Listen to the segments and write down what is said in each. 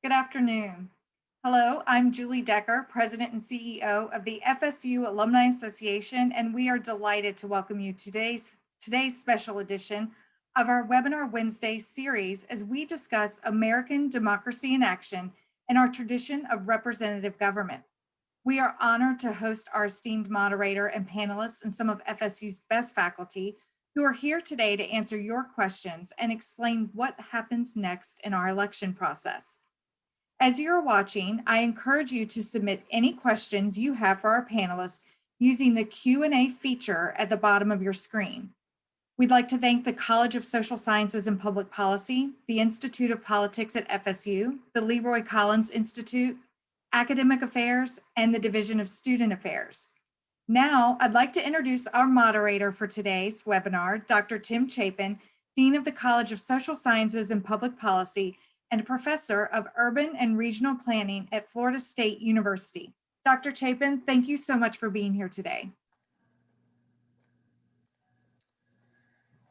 Good afternoon. Hello, I'm Julie Decker, President and CEO of the FSU Alumni Association, and we are delighted to welcome you to today's special edition of our Webinar Wednesday series as we discuss American democracy in action and our tradition of representative government. We are honored to host our esteemed moderator and panelists and some of FSU's best faculty who are here today to answer your questions and explain what happens next in our election process. As you're watching, I encourage you to submit any questions you have for our panelists using the Q&A feature at the bottom of your screen. We'd like to thank the College of Social Sciences and Public Policy, the Institute of Politics at FSU, the LeRoy Collins Institute, Academic Affairs, and the Division of Student Affairs. Now, I'd like to introduce our moderator for today's webinar, Dr. Tim Chapin, Dean of the College of Social Sciences and Public Policy, and Professor of Urban and Regional Planning at Florida State University. Dr. Chapin, thank you so much for being here today.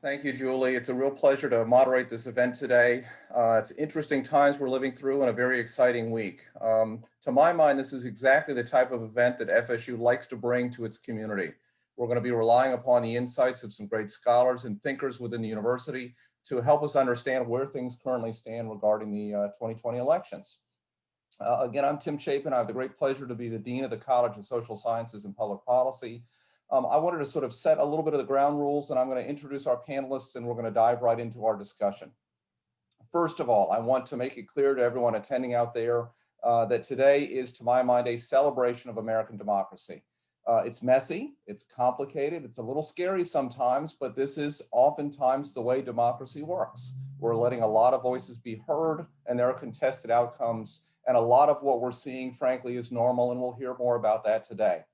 Thank you, Julie. It's a real pleasure to moderate this event today. It's interesting times we're living through and a very exciting week. To my mind, this is exactly the type of event that FSU likes to bring to its community. We're going to be relying upon the insights of some great scholars and thinkers within the university to help us understand where things currently stand regarding the 2020 elections. Again, I'm Tim Chapin. I have the great pleasure to be the Dean of the College of Social Sciences and Public Policy. I wanted to sort of set a little bit of the ground rules, and I'm going to introduce our panelists, and we're going to dive right into our discussion. First of all, I want to make it clear to everyone attending out there that today is, to my mind, a celebration of American democracy. It's messy, it's complicated, it's a little scary sometimes, but this is oftentimes the way democracy works. We're letting a lot of voices be heard, and there are contested outcomes, and a lot of what we're seeing, frankly, is normal, and we'll hear more about that today.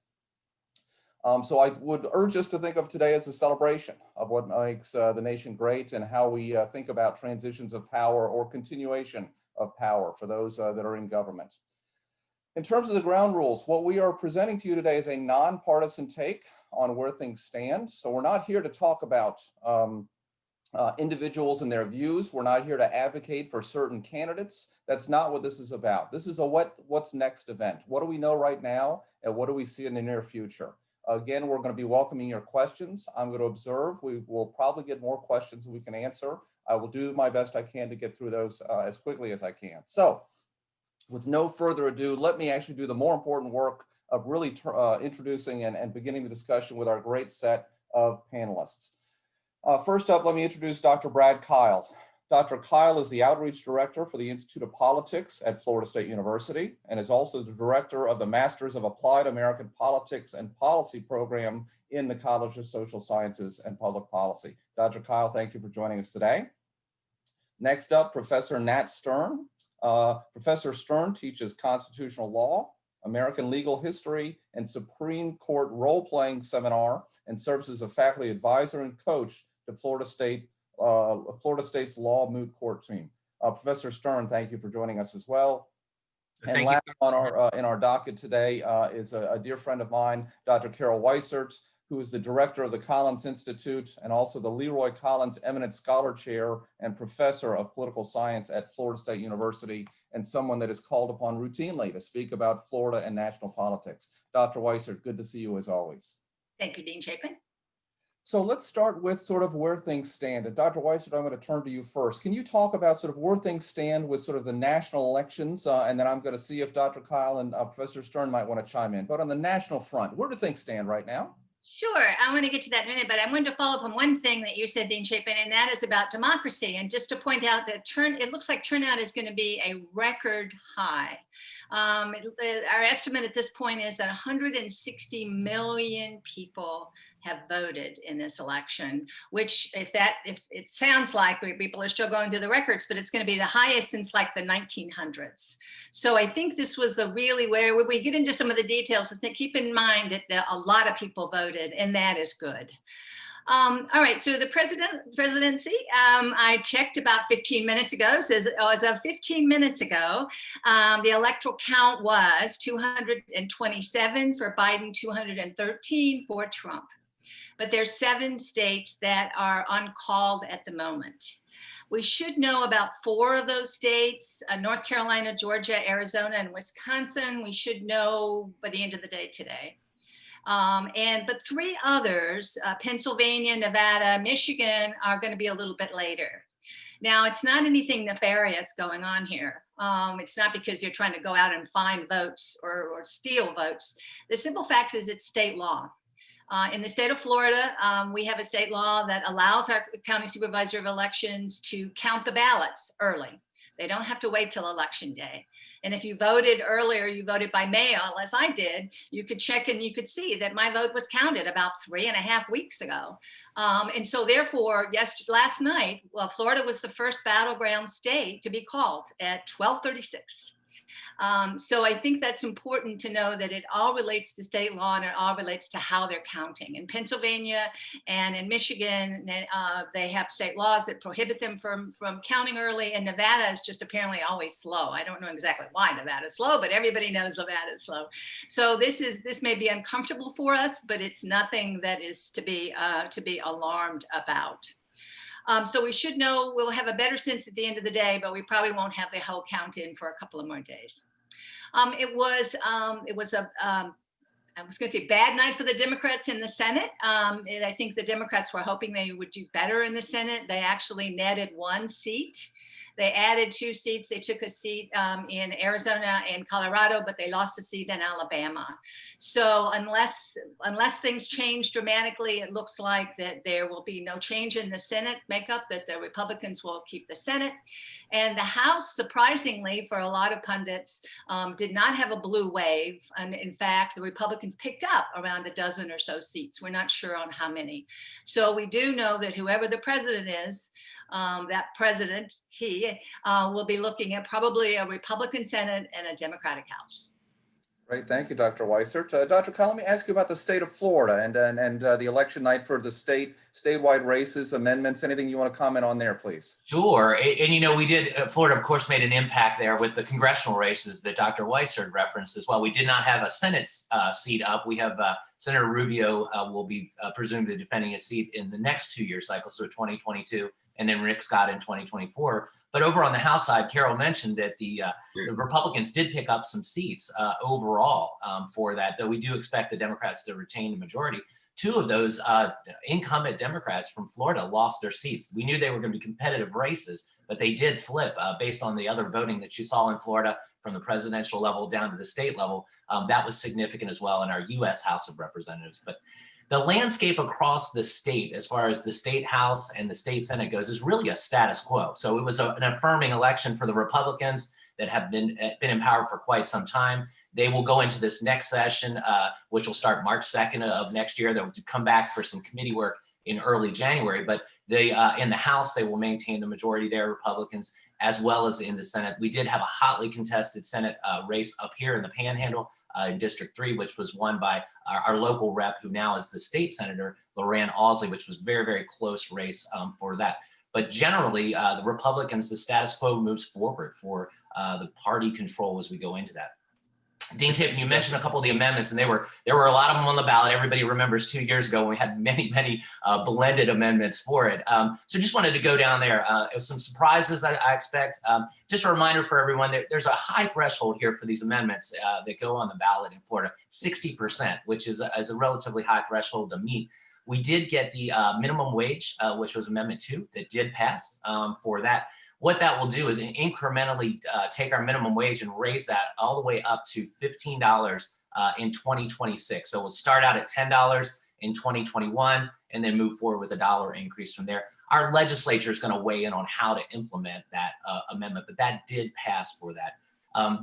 So I would urge us to think of today as a celebration of what makes the nation great and how we think about transitions of power or continuation of power for those that are in government. In terms of the ground rules, what we are presenting to you today is a nonpartisan take on where things stand. So we're not here to talk about individuals and their views. We're not here to advocate for certain candidates. That's not what this is about. This is a what's next event. What do we know right now, and what do we see in the near future? Again, we're going to be welcoming your questions. I'm going to observe. We will probably get more questions than we can answer. I will do my best I can to get through those as quickly as I can. So, with no further ado, let me actually do the more important work of really introducing and beginning the discussion with our great set of panelists. First up, let me introduce Dr. Brad Keil. Dr. Keil is the Outreach Director for the Institute of Politics at Florida State University and is also the Director of the Masters of Applied American Politics and Policy program in the College of Social Sciences and Public Policy. Dr. Keil, thank you for joining us today. Next up, Professor Nat Stern. Professor Stern teaches constitutional law, American legal history, and Supreme Court role-playing seminar, and serves as a faculty advisor and coach to Florida State's law moot court team. Professor Stern, thank you for joining us as well. And last on in our docket today is a dear friend of mine, Dr. Carol Weissert, who is the director of the Collins Institute and also the LeRoy Collins Eminent Scholar Chair and Professor of Political Science at Florida State University, and someone that is called upon routinely to speak about Florida and national politics. Dr. Weissert, good to see you as always. Thank you, Dean Chapin. So let's start with sort of where things stand. And Dr. Weissert, I'm going to turn to you first. Can you talk about sort of where things stand with sort of the national elections? And then I'm going to see if Dr. Keil and Professor Stern might want to chime in. But on the national front, where do things stand right now? Sure, I want to get to that in a minute, but I wanted to follow up on one thing that you said, Dean Chapin, and that is about democracy. And just to point out that it looks like turnout is going to be a record high. Our estimate at this point is that 160 million people have voted in this election, which if it sounds like people are still going through the records, but it's going to be the highest since like the 1900s. So I think this was really where we get into some of the details, keep in mind that a lot of people voted, and that is good. All right, so the presidency, I checked about 15 minutes ago, says as of 15 minutes ago, the electoral count was 227 for Biden, 213 for Trump. but there's 7 states that are uncalled at the moment. We should know about 4 of those states, North Carolina, Georgia, Arizona, and Wisconsin. We should know by the end of the day today. But 3 others, Pennsylvania, Nevada, Michigan, are going to be a little bit later. Now, it's not anything nefarious going on here. It's not because you're trying to go out and find votes or steal votes. The simple fact is it's state law. In the state of Florida, we have a state law that allows our county supervisor of elections to count the ballots early. They don't have to wait till election day. And if you voted earlier, you voted by mail, as I did, you could check and you could see that my vote was counted about 3.5 weeks ago. And so therefore, yes, last night, well, Florida was the first battleground state to be called at 12:36. So I think that's important to know that it all relates to state law and it all relates to how they're counting. In Pennsylvania and in Michigan, they have state laws that prohibit them from counting early, and Nevada is just apparently always slow. I don't know exactly why Nevada is slow, but everybody knows Nevada is slow. So this may be uncomfortable for us, but it's nothing that is to be alarmed about. So we should know, we'll have a better sense at the end of the day, but we probably won't have the whole count in for a couple of more days. It was a, I was going to say bad night for the Democrats in the Senate. And I think the Democrats were hoping they would do better in the Senate. They actually netted 1 seat. They added 2 seats. They took a seat in Arizona and Colorado, but they lost a seat in Alabama. So unless things change dramatically, it looks like that there will be no change in the Senate makeup, that the Republicans will keep the Senate. And the House, surprisingly, for a lot of pundits, did not have a blue wave. And in fact, the Republicans picked up around a dozen or so seats. We're not sure on how many. So we do know that whoever the president is, that president, he will be looking at probably a Republican Senate and a Democratic House. Great, thank you, Dr. Weissert. Dr. Collins, let me ask you about the state of Florida and the election night for the statewide races, amendments, anything you want to comment on there, please? Sure, and you know, we did, Florida, of course, made an impact there with the congressional races that Dr. Weissert referenced as well. We did not have a Senate seat up. We have Senator Rubio will be presumably defending his seat in the next 2-year cycle, so 2022. And then Rick Scott in 2024. But over on the House side, Carol mentioned that the Republicans did pick up some seats overall for that, though we do expect the Democrats to retain the majority. 2 of those incumbent Democrats from Florida lost their seats. We knew they were going to be competitive races, but they did flip based on the other voting that you saw in Florida from the presidential level down to the state level. That was significant as well in our U.S. House of Representatives. But the landscape across the state, as far as the state House and the state Senate goes, is really a status quo. So it was an affirming election for the Republicans that have been in power for quite some time. They will go into this next session, which will start March 2nd of next year. They'll come back for some committee work in early January. But they in the House, they will maintain the majority there, Republicans, as well as in the Senate. We did have a hotly contested Senate race up here in the Panhandle in District 3, which was won by our local rep, who now is the state senator, Loran Ausley, which was very, very close race for that. But generally, the Republicans, the status quo moves forward for the party control as we go into that. Dean Chapin, you mentioned a couple of the amendments, and there were a lot of them on the ballot. Everybody remembers 2 years ago when we had many blended amendments for it. So just wanted to go down there. Some surprises I expect. Just a reminder for everyone that there's a high threshold here for these amendments that go on the ballot in Florida, 60%, which is a relatively high threshold to meet. We did get the minimum wage, which was Amendment 2, that did pass for that. What that will do is incrementally take our minimum wage and raise that all the way up to $15 in 2026. So we'll start out at $10 in 2021 and then move forward with a $1 increase from there. Our legislature is going to weigh in on how to implement that amendment, but that did pass for that.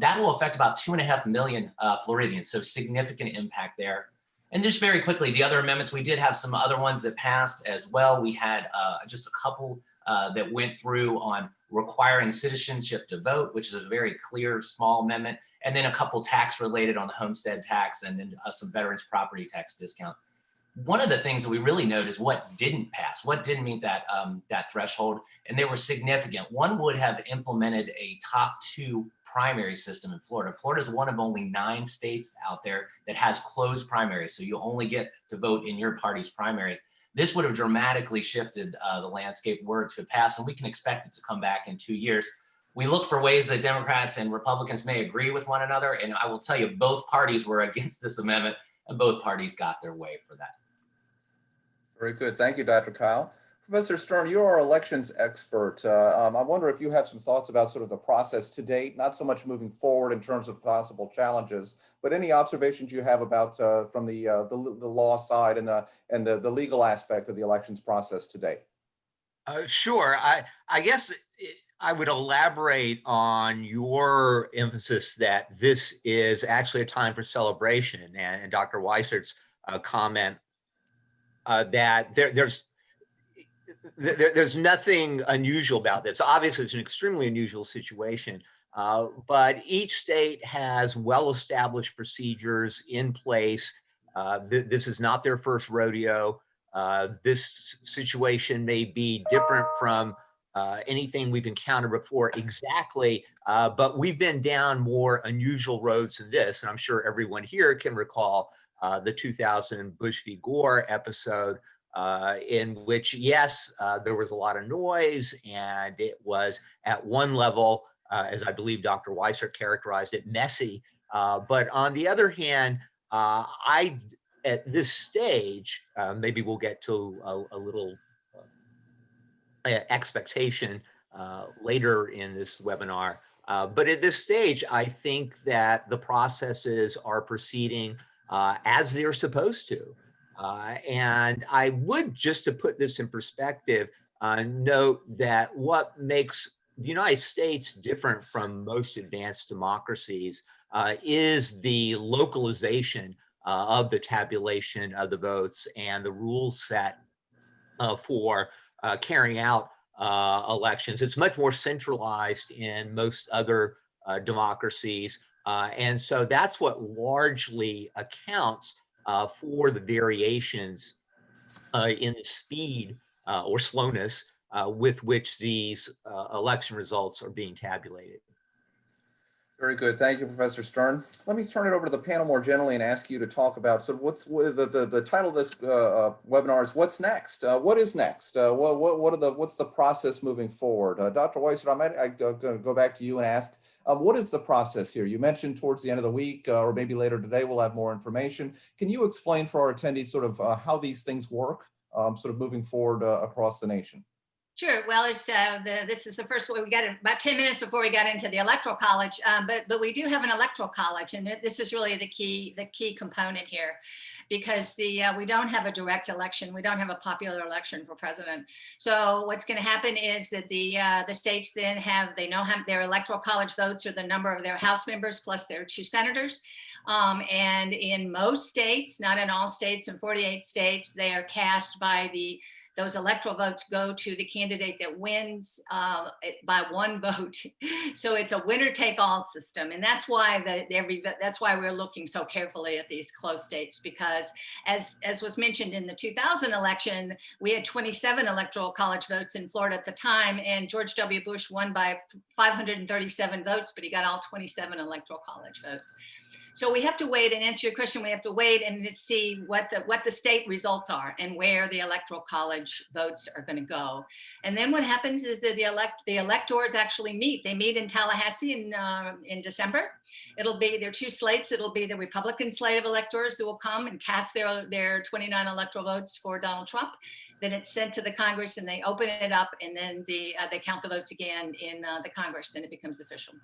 That will affect about 2.5 million Floridians, so significant impact there. And just very quickly, the other amendments, we did have some other ones that passed as well. We had just a couple that went through on requiring citizenship to vote, which is a very clear, small amendment, and then a couple tax related on the homestead tax and then some veterans property tax discount. One of the things that we really note is what didn't pass, what didn't meet that threshold, and they were significant. One would have implemented a top 2 primary system in Florida. Florida is one of only 9 states out there that has closed primaries. So you only get to vote in your party's primary. This would have dramatically shifted the landscape were it to pass, and we can expect it to come back in 2 years. We look for ways that Democrats and Republicans may agree with one another. And I will tell you, both parties were against this amendment and both parties got their way for that. Very good. Thank you, Dr. Kyle. Professor Stern, you're our elections expert. I wonder if you have some thoughts about sort of the process to date, not so much moving forward in terms of possible challenges, but any observations you have about from the law side and the legal aspect of the elections process to date. Sure. I guess I would elaborate on your emphasis that this is actually a time for celebration, and Dr. Weissert's comment that there's nothing unusual about this. Obviously, it's an extremely unusual situation, but each state has well-established procedures in place. This is not their first rodeo. This situation may be different from anything we've encountered before exactly, but we've been down more unusual roads than this. And I'm sure everyone here can recall the 2000 Bush v. Gore episode, in which, yes, there was a lot of noise, and it was at one level, as I believe Dr. Weissert characterized it, messy. But on the other hand, at this stage, maybe we'll get to a little expectation later in this webinar. But at this stage, I think that the processes are proceeding as they're supposed to. And I would, just to put this in perspective, note that what makes the United States different from most advanced democracies is the localization of the tabulation of the votes and the rules set for carrying out elections. It's much more centralized in most other democracies. And so that's what largely accounts for the variations in the speed or slowness with which these election results are being tabulated. Very good. Thank you, Professor Stern. Let me turn it over to the panel more generally and ask you to talk about sort of what's the title of this webinar is "What's Next?" What is next? What's the process moving forward? Dr. Weissert, I'm going to go back to you and ask, what is the process here? You mentioned towards the end of the week, or maybe later today, we'll have more information. Can you explain for our attendees sort of how these things work, sort of moving forward across the nation? Sure. Well, this is the first one. We got about 10 minutes before we got into the Electoral College, but we do have an Electoral College, and this is really the key component here, because we don't have a direct election. We don't have a popular election for president. So what's going to happen is that the states then have their Electoral College votes are the number of their House members plus their 2 senators. And in most states, not in all states, in 48 states, they are cast by those electoral votes go to the candidate that wins by 1 vote. So it's a winner-take-all system, and that's why that's why we're looking so carefully at these close states, because as was mentioned in the 2000 election, we had 27 electoral college votes in Florida at the time, and George W. Bush won by 537 votes, but he got all 27 electoral college votes. So we have to wait, and answer your question, we have to wait and see what the state results are and where the Electoral College votes are going to go. And then what happens is that the electors actually meet. They meet in Tallahassee in December. It'll be their 2 slates. It'll be the Republican slate of electors who will come and cast their 29 electoral votes for Donald Trump. Then it's sent to the Congress, and they open it up, and then they count the votes again in the Congress, and it becomes official.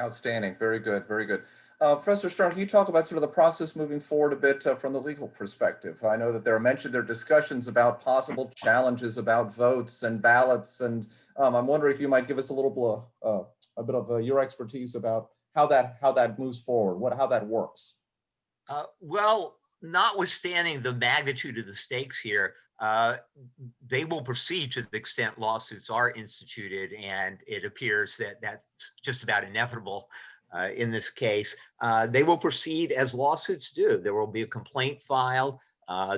Outstanding. Very good. Very good. Professor Stern, can you talk about sort of the process moving forward a bit from the legal perspective? I know that there are discussions about possible challenges about votes and ballots, and I'm wondering if you might give us a bit of your expertise about how that moves forward, how that works. Well, notwithstanding the magnitude of the stakes here, they will proceed to the extent lawsuits are instituted, and it appears that that's just about inevitable in this case. They will proceed as lawsuits do. There will be a complaint filed,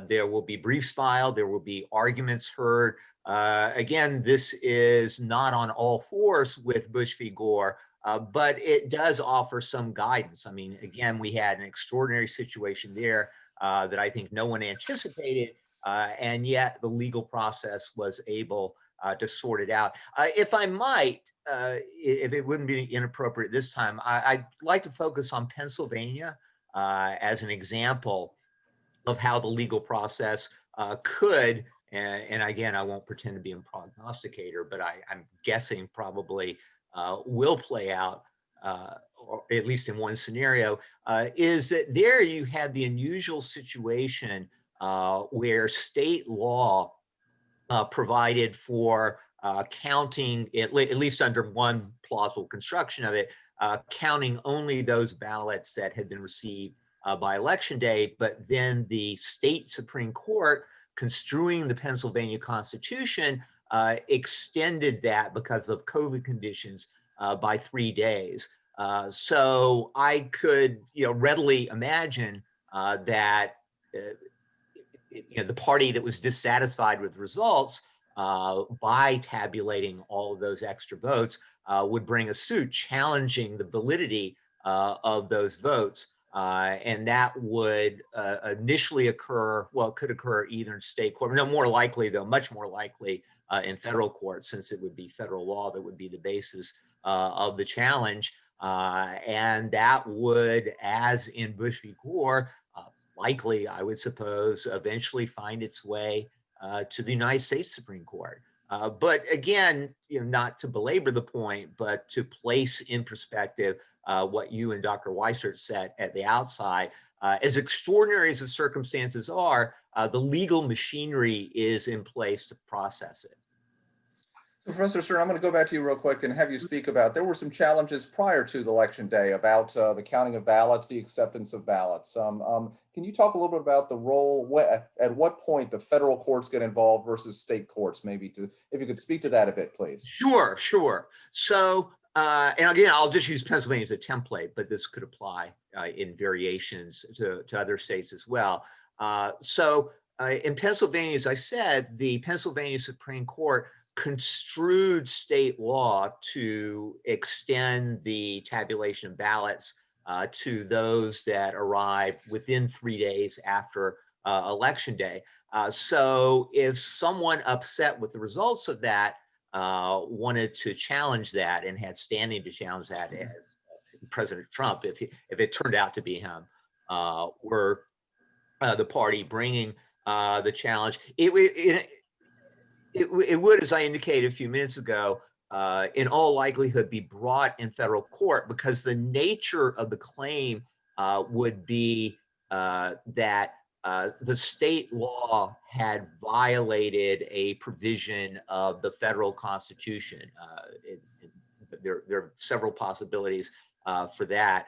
there will be briefs filed, there will be arguments heard. Again, this is not on all fours with Bush v. Gore, but it does offer some guidance. I mean, again, we had an extraordinary situation there that I think no one anticipated, and yet the legal process was able to sort it out. If I might, if it wouldn't be inappropriate this time, I'd like to focus on Pennsylvania as an example of how the legal process could, and again, I won't pretend to be a prognosticator, but I'm guessing probably will play out, or at least in one scenario, is that there you had the unusual situation where state law provided for counting, at least under one plausible construction of it, counting only those ballots that had been received by election day, but then the state Supreme Court, construing the Pennsylvania Constitution, extended that because of COVID conditions by 3 days. So I could, readily imagine that the party that was dissatisfied with results by tabulating all of those extra votes would bring a suit challenging the validity of those votes. And that would initially occur, well, it could occur either in state court, no, more likely though, much more likely in federal court, since it would be federal law that would be the basis of the challenge. And that would, as in Bush v. Gore, likely, I would suppose, eventually find its way to the United States Supreme Court. But again, not to belabor the point, but to place in perspective what you and Dr. Weissert said at the outside, as extraordinary as the circumstances are, the legal machinery is in place to process it. Professor Stern, I'm going to go back to you real quick and have you speak about, there were some challenges prior to the election day about the counting of ballots, the acceptance of ballots. Can you talk a little bit about the role, at what point the federal courts get involved versus state courts, maybe, if you could speak to that a bit, please. Sure. So, and again, I'll just use Pennsylvania as a template, but this could apply in variations to other states as well. In Pennsylvania, as I said, the Pennsylvania Supreme Court construed state law to extend the tabulation of ballots to those that arrived within 3 days after election day. So if someone upset with the results of that wanted to challenge that and had standing to challenge that, as President Trump, if it turned out to be him, were the party bringing the challenge, it would, as I indicated a few minutes ago, in all likelihood be brought in federal court, because the nature of the claim would be that the state law had violated a provision of the federal Constitution. There are several possibilities for that.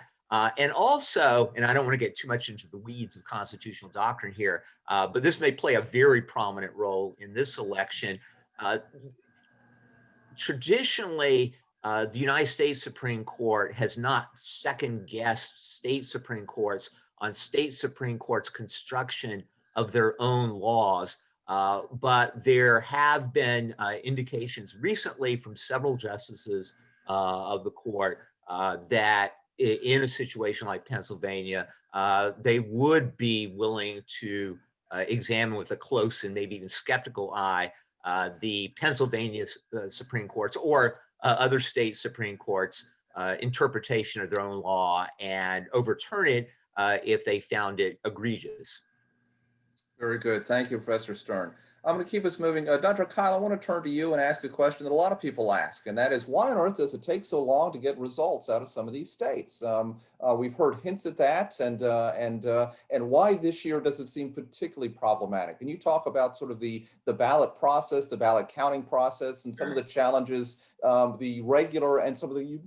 And also, and I don't want to get too much into the weeds of constitutional doctrine here, but this may play a very prominent role in this election. Traditionally, the United States Supreme Court has not second-guessed state Supreme Courts on state Supreme Court's construction of their own laws. But there have been indications recently from several justices of the court that in a situation like Pennsylvania, they would be willing to examine with a close and maybe even skeptical eye the Pennsylvania Supreme Court's or other state Supreme Court's interpretation of their own law and overturn it if they found it egregious. Very good. Thank you, Professor Stern. I'm going to keep us moving. Dr. Kyle, I want to turn to you and ask a question that a lot of people ask, and that is, why on earth does it take so long to get results out of some of these states? We've heard hints at that, and why this year does it seem particularly problematic? Can you talk about sort of the ballot process, the ballot counting process, and some of the challenges, the regular and some of the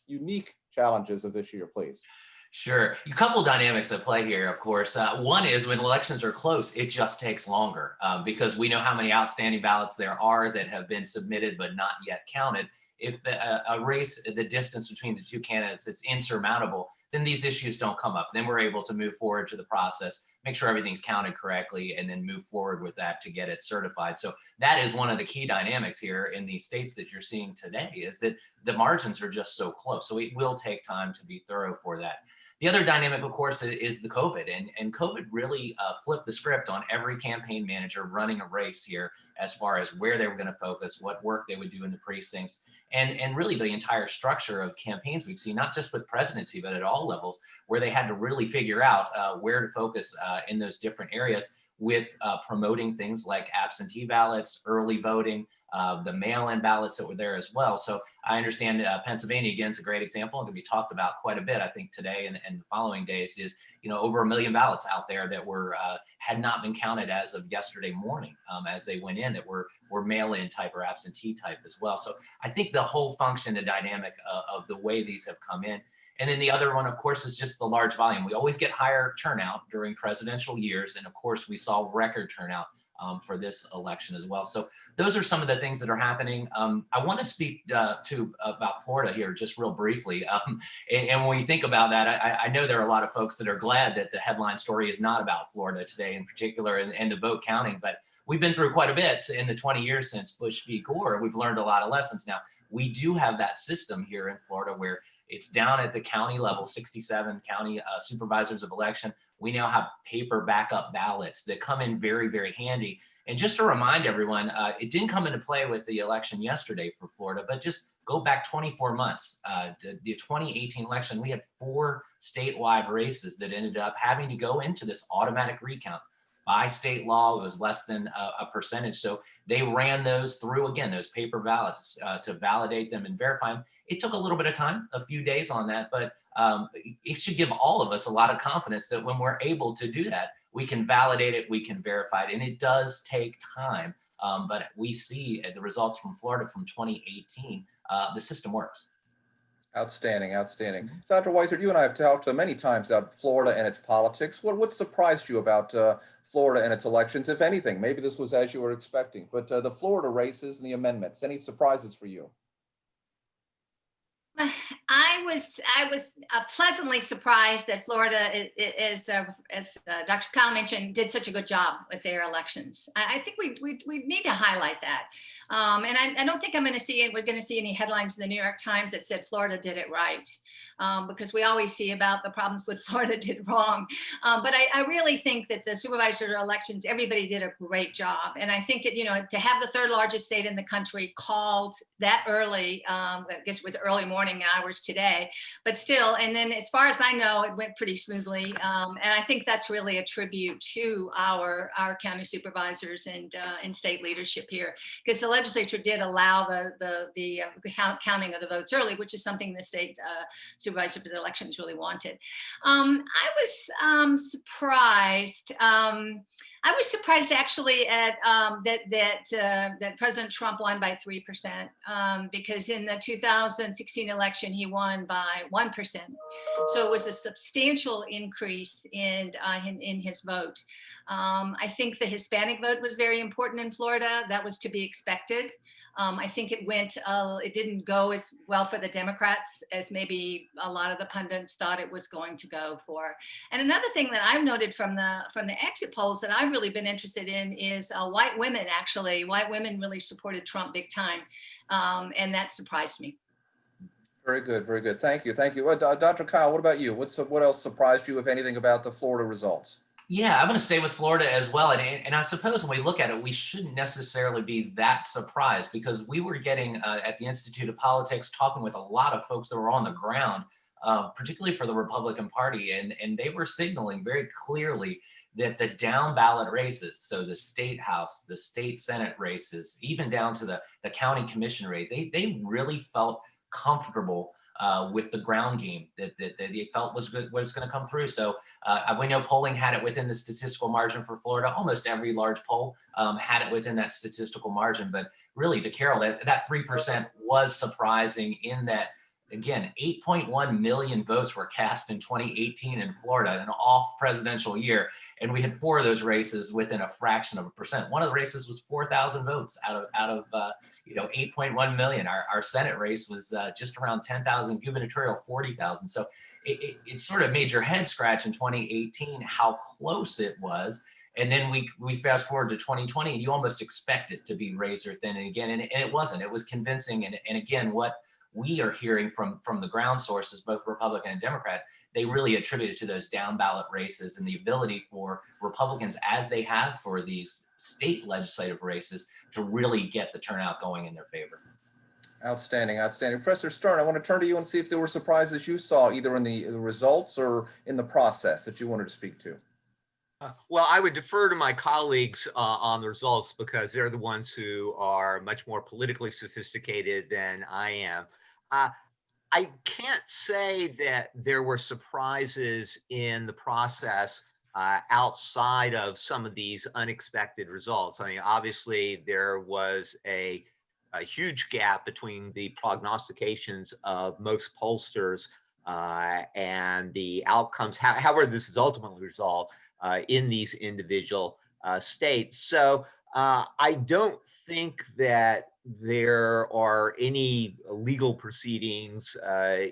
unique challenges of this year, please? Sure. A couple dynamics at play here, of course. One is when elections are close, it just takes longer because we know how many outstanding ballots there are that have been submitted but not yet counted. if a race, the distance between the two candidates, it's insurmountable, then these issues don't come up. Then we're able to move forward to the process, make sure everything's counted correctly, and then move forward with that to get it certified. So that is one of the key dynamics here in these states that you're seeing today, is that the margins are just so close. So it will take time to be thorough for that. The other dynamic, of course, is the COVID, and COVID really flipped the script on every campaign manager running a race here as far as where they were going to focus, what work they would do in the precincts, and really the entire structure of campaigns we've seen, not just with presidency, but at all levels, where they had to really figure out where to focus in those different areas with promoting things like absentee ballots, early voting, the mail-in ballots that were there as well. So I understand Pennsylvania, again, is a great example and can be talked about quite a bit, I think, today and the following days. Is, you know, over 1 million ballots out there that were had not been counted as of yesterday morning as they went in, that were mail-in type or absentee type as well. So I think the whole function and dynamic of the way these have come in. And then the other one, of course, is just the large volume. We always get higher turnout during presidential years. And of course, we saw record turnout for this election as well. So those are some of the things that are happening. I want to speak about Florida here just real briefly. And when we think about that, I know there are a lot of folks that are glad that the headline story is not about Florida today in particular and the vote counting, but we've been through quite a bit in the 20 years since Bush v. Gore. We've learned a lot of lessons. Now, we do have that system here in Florida where it's down at the county level, 67 county supervisors of election. We now have paper backup ballots that come in very, very handy. And just to remind everyone, it didn't come into play with the election yesterday for Florida, but just go back 24 months. The 2018 election, we had 4 statewide races that ended up having to go into this automatic recount. By state law, it was less than a percentage. So they ran those through, again, those paper ballots to validate them and verify them. It took a little bit of time, a few days on that, but it should give all of us a lot of confidence that when we're able to do that, we can validate it, we can verify it, and it does take time. But we see the results from Florida from 2018, the system works. Outstanding, outstanding. Dr. Weissert, you and I have talked many times about Florida and its politics. What surprised you about Florida and its elections, if anything? Maybe this was as you were expecting, but the Florida races and the amendments, any surprises for you? I was pleasantly surprised that Florida is as Dr. Kyle mentioned, did such a good job with their elections. I think we need to highlight that. And I don't think we're going to see any headlines in the New York Times that said Florida did it right, because we always see about the problems with Florida did wrong. But I really think that the supervisor elections, everybody did a great job. And I think to have the 3rd largest state in the country called that early, I guess it was early morning hours today, but still, and then as far as I know, it went pretty smoothly. And I think that's really a tribute to our county supervisors and state leadership here, because the legislature did allow the counting of the votes early, which is something the state supervisor for the elections really wanted. I was surprised. I was surprised actually at that President Trump won by 3%, because in the 2016 election he won by 1%. So it was a substantial increase in his vote. I think the Hispanic vote was very important in Florida. That was to be expected. I think it didn't go as well for the Democrats as maybe a lot of the pundits thought it was going to go for. And another thing that I've noted from the exit polls that I've really been interested in is white women. Actually, white women really supported Trump big time, and that surprised me. Very good, very good. Thank you, thank you. Dr. Kyle, what about you? What else surprised you, if anything, about the Florida results? Yeah, I'm going to stay with Florida as well. And I suppose when we look at it, we shouldn't necessarily be that surprised, because we were getting at the Institute of Politics talking with a lot of folks that were on the ground, particularly for the Republican Party. And they were signaling very clearly that the down ballot races, so the state house, the state Senate races, even down to the county commission rate, they really felt comfortable with the ground game that they felt was good, was going to come through. So we know polling had it within the statistical margin for Florida. Almost every large poll had it within that statistical margin. But really, to Carol, that 3% was surprising in that Again, 8.1 million votes were cast in 2018 in Florida, an off presidential year. And we had 4 of those races within a fraction of a percent. One of the races was 4,000 votes out of 8.1 million. Our Senate race was just around 10,000, gubernatorial 40,000. So it sort of made your head scratch in 2018 how close it was. And then we fast forward to 2020 and you almost expect it to be razor thin. And again, and it wasn't. It was convincing. And again, what we are hearing from the ground sources, both Republican and Democrat, they really attribute it to those down ballot races and the ability for Republicans, as they have for these state legislative races, to really get the turnout going in their favor. Outstanding, outstanding. Professor Stern, I want to turn to you and see if there were surprises you saw either in the results or in the process that you wanted to speak to. Well, I would defer to my colleagues on the results because they're the ones who are much more politically sophisticated than I am. I can't say that there were surprises in the process outside of some of these unexpected results. I mean, obviously, there was a huge gap between the prognostications of most pollsters and the outcomes, however this is ultimately resolved in these individual states. So I don't think that there are any legal proceedings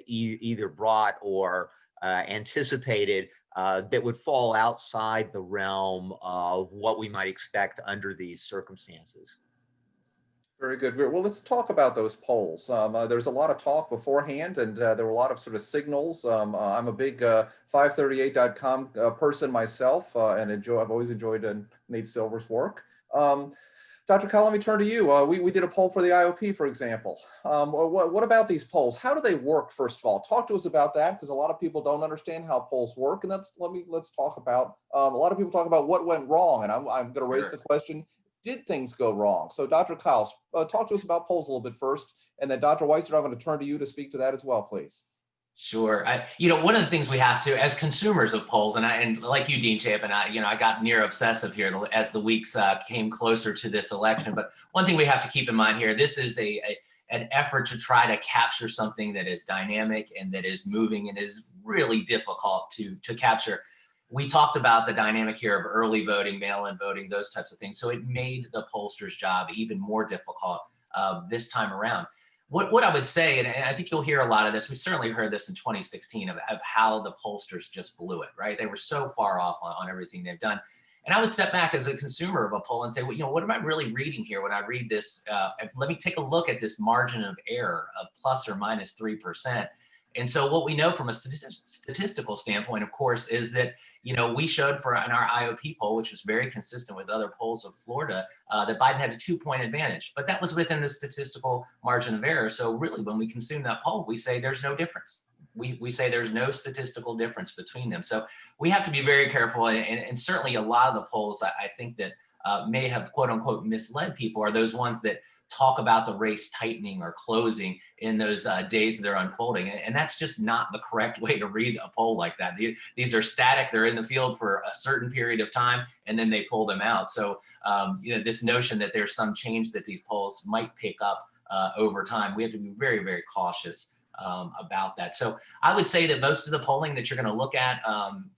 either brought or anticipated that would fall outside the realm of what we might expect under these circumstances. Very good. Well, let's talk about those polls. There's a lot of talk beforehand, and there were a lot of sort of signals. I'm a big 538.com person myself, and I've always enjoyed Nate Silver's work. Dr. Kyle, let me turn to you. We did a poll for the IOP, for example. What about these polls? How do they work, first of all? Talk to us about that, because a lot of people don't understand how polls work. And let's talk about, a lot of people talk about what went wrong. And I'm going to raise the question, did things go wrong? So Dr. Kyle, talk to us about polls a little bit first. And then Dr. Weissert, I'm going to turn to you to speak to that as well, please. Sure. One of the things we have to, as consumers of polls, and like you, Dean Chapin, I got near obsessive here as the weeks came closer to this election. But one thing we have to keep in mind here, this is an effort to try to capture something that is dynamic and that is moving and is really difficult to capture. We talked about the dynamic here of early voting, mail-in voting, those types of things. So it made the pollster's job even more difficult this time around. What I would say, and I think you'll hear a lot of this, we certainly heard this in 2016 of how the pollsters just blew it, right? They were so far off on everything they've done. And I would step back as a consumer of a poll and say, well, what am I really reading here when I read this? Let me take a look at this margin of error of plus or minus 3%. And so what we know from a statistical standpoint, of course, is that, we showed in our IOP poll, which was very consistent with other polls of Florida, that Biden had a 2-point advantage, but that was within the statistical margin of error. So really, when we consume that poll, we say there's no difference. We say there's no statistical difference between them. So we have to be very careful. And certainly a lot of the polls, I think that may have quote unquote misled people are those ones that talk about the race tightening or closing in those days that they're unfolding. And that's just not the correct way to read a poll like that. These are static. They're in the field for a certain period of time, and then they pull them out. So, this notion that there's some change that these polls might pick up over time, we have to be very, very cautious about that. So I would say that most of the polling that you're going to look at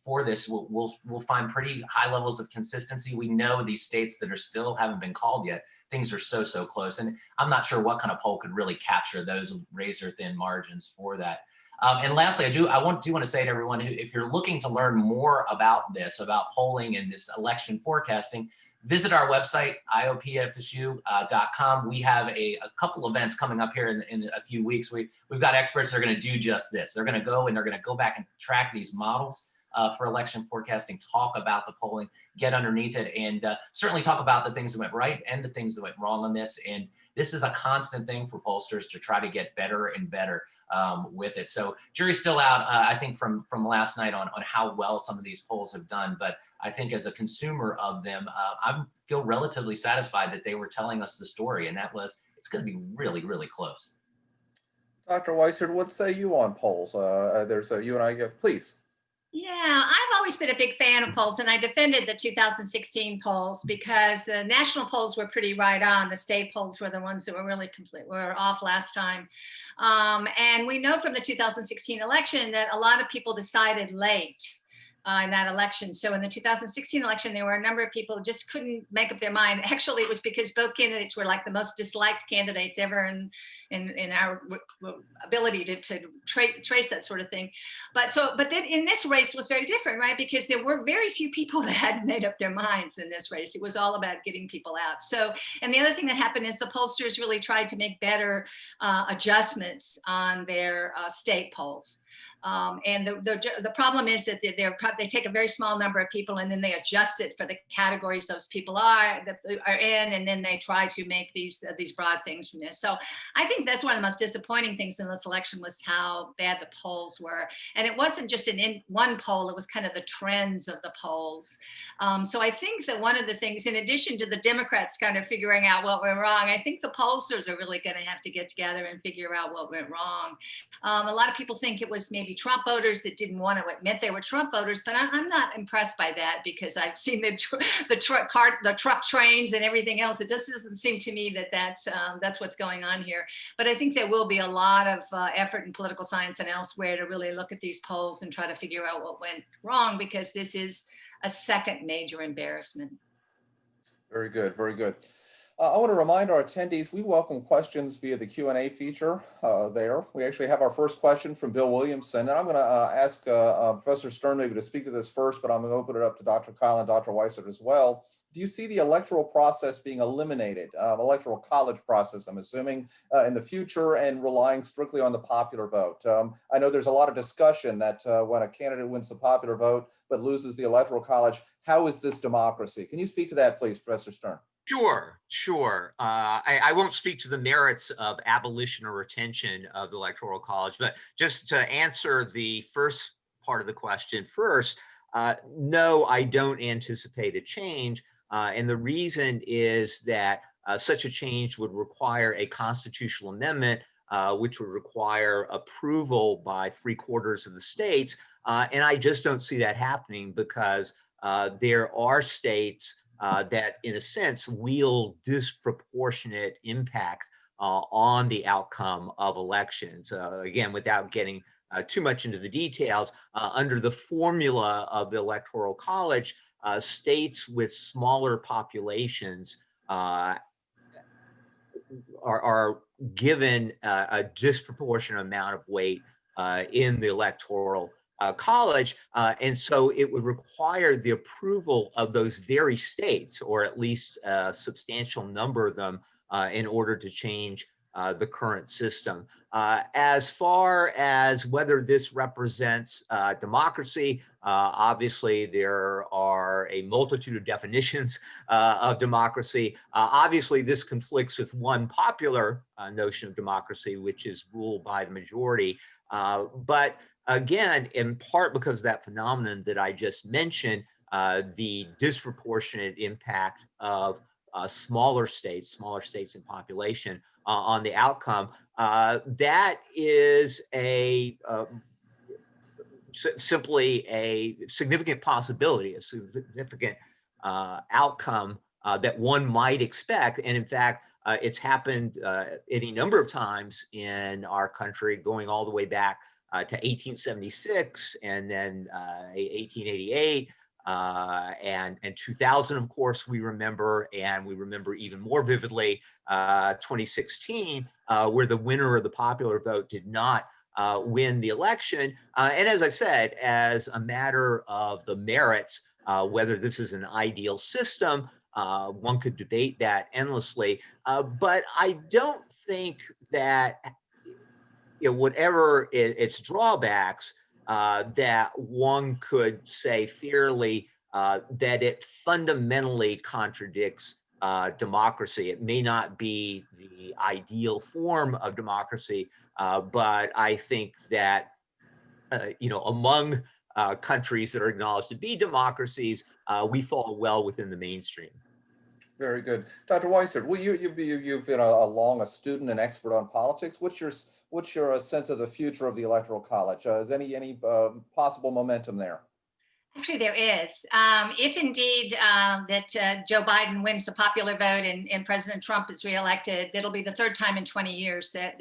for this will find pretty high levels of consistency. We know these states that are still haven't been called yet, things are so close. And I'm not sure what kind of poll could really capture those razor thin margins for that. And lastly, I want to say to everyone, if you're looking to learn more about this, about polling and this election forecasting, visit our website, iopfsu.com. We have a couple events coming up here in a few weeks. We've got experts that are going to do just this. They're going to go back and track these models for election forecasting, talk about the polling, get underneath it, and certainly talk about the things that went right and the things that went wrong on this. And this is a constant thing for pollsters to try to get better and better with it. So jury's still out, I think, from last night on how well some of these polls have done. But I think as a consumer of them, I feel relatively satisfied that they were telling us the story, and that was it's going to be really, really close. Dr. Weissert, what say you on polls? There's you and I, please. Yeah, I've always been a big fan of polls, and I defended the 2016 polls because the national polls were pretty right on. The state polls were the ones that were really were off last time. And we know from the 2016 election that a lot of people decided late in that election. So in the 2016 election, there were a number of people who just couldn't make up their mind. Actually, it was because both candidates were like the most disliked candidates ever in our ability to trace that sort of thing. But then in this race was very different, right? Because there were very few people that hadn't made up their minds in this race. It was all about getting people out. So, and the other thing that happened is the pollsters really tried to make better adjustments on their state polls. And the problem is that they take a very small number of people and then they adjust it for the categories those people are in, and then they try to make these broad things from this. So I think that's one of the most disappointing things in this election was how bad the polls were. And it wasn't just in one poll, it was kind of the trends of the polls. So I think that one of the things, in addition to the Democrats kind of figuring out what went wrong, I think the pollsters are really going to have to get together and figure out what went wrong. A lot of people think it was maybe Trump voters that didn't want to admit they were Trump voters, but I'm not impressed by that because I've seen the truck trains and everything else. It just doesn't seem to me that that's what's going on here. But I think there will be a lot of effort in political science and elsewhere to really look at these polls and try to figure out what went wrong, because this is a second major embarrassment. Very good, very good. I want to remind our attendees, we welcome questions via the Q&A feature there. We actually have our first question from Bill Williamson, and I'm going to ask Professor Stern maybe to speak to this first, but I'm going to open it up to Dr. Kyle and Dr. Weissert as well. Do you see the electoral process being eliminated, electoral college process, I'm assuming, in the future, and relying strictly on the popular vote? I know there's a lot of discussion that when a candidate wins the popular vote but loses the electoral college, how is this democracy? Can you speak to that, please, Professor Stern? Sure. I won't speak to the merits of abolition or retention of the Electoral College, but just to answer the first part of the question first, no, I don't anticipate a change. And the reason is that such a change would require a constitutional amendment, which would require approval by 3/4 of the states. And I just don't see that happening because there are states that, in a sense, wield disproportionate impact on the outcome of elections. Again, without getting too much into the details, under the formula of the Electoral College, states with smaller populations are given a disproportionate amount of weight in the Electoral College, and so it would require the approval of those very states, or at least a substantial number of them, in order to change the current system. As far as whether this represents democracy, obviously there are a multitude of definitions of democracy. Obviously, this conflicts with one popular notion of democracy, which is rule by the majority. But again, in part because of that phenomenon that I just mentioned, the disproportionate impact of smaller states in population on the outcome, that is simply a significant possibility, a significant outcome that one might expect. And in fact, it's happened any number of times in our country, going all the way back to 1876, and then 1888, and 2000, of course, we remember, and we remember even more vividly 2016, where the winner of the popular vote did not win the election. And as I said, as a matter of the merits, whether this is an ideal system, one could debate that endlessly. But I don't think that, whatever its drawbacks, that one could say fairly that it fundamentally contradicts democracy. It may not be the ideal form of democracy, but I think that, among countries that are acknowledged to be democracies, we fall well within the mainstream. Very good. Dr. Weissert, well, you've been a student and expert on politics. What's your sense of the future of the Electoral College? Is any possible momentum there? Actually, there is. If indeed that Joe Biden wins the popular vote and President Trump is reelected, it'll be the third time in 20 years that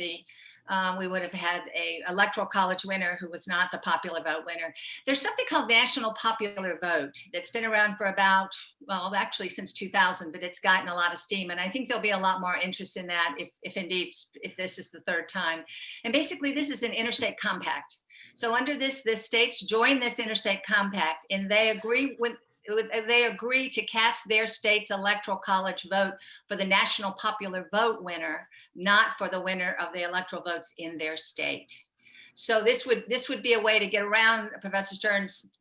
we would have had a electoral college winner who was not the popular vote winner. There's something called national popular vote that's been around for about, well, actually since 2000, but it's gotten a lot of steam. And I think there'll be a lot more interest in that if this is the third time. And basically this is an interstate compact. So under this, the states join this interstate compact and they agree to cast their state's electoral college vote for the national popular vote winner, not for the winner of the electoral votes in their state. So this would be a way to get around Professor Stern's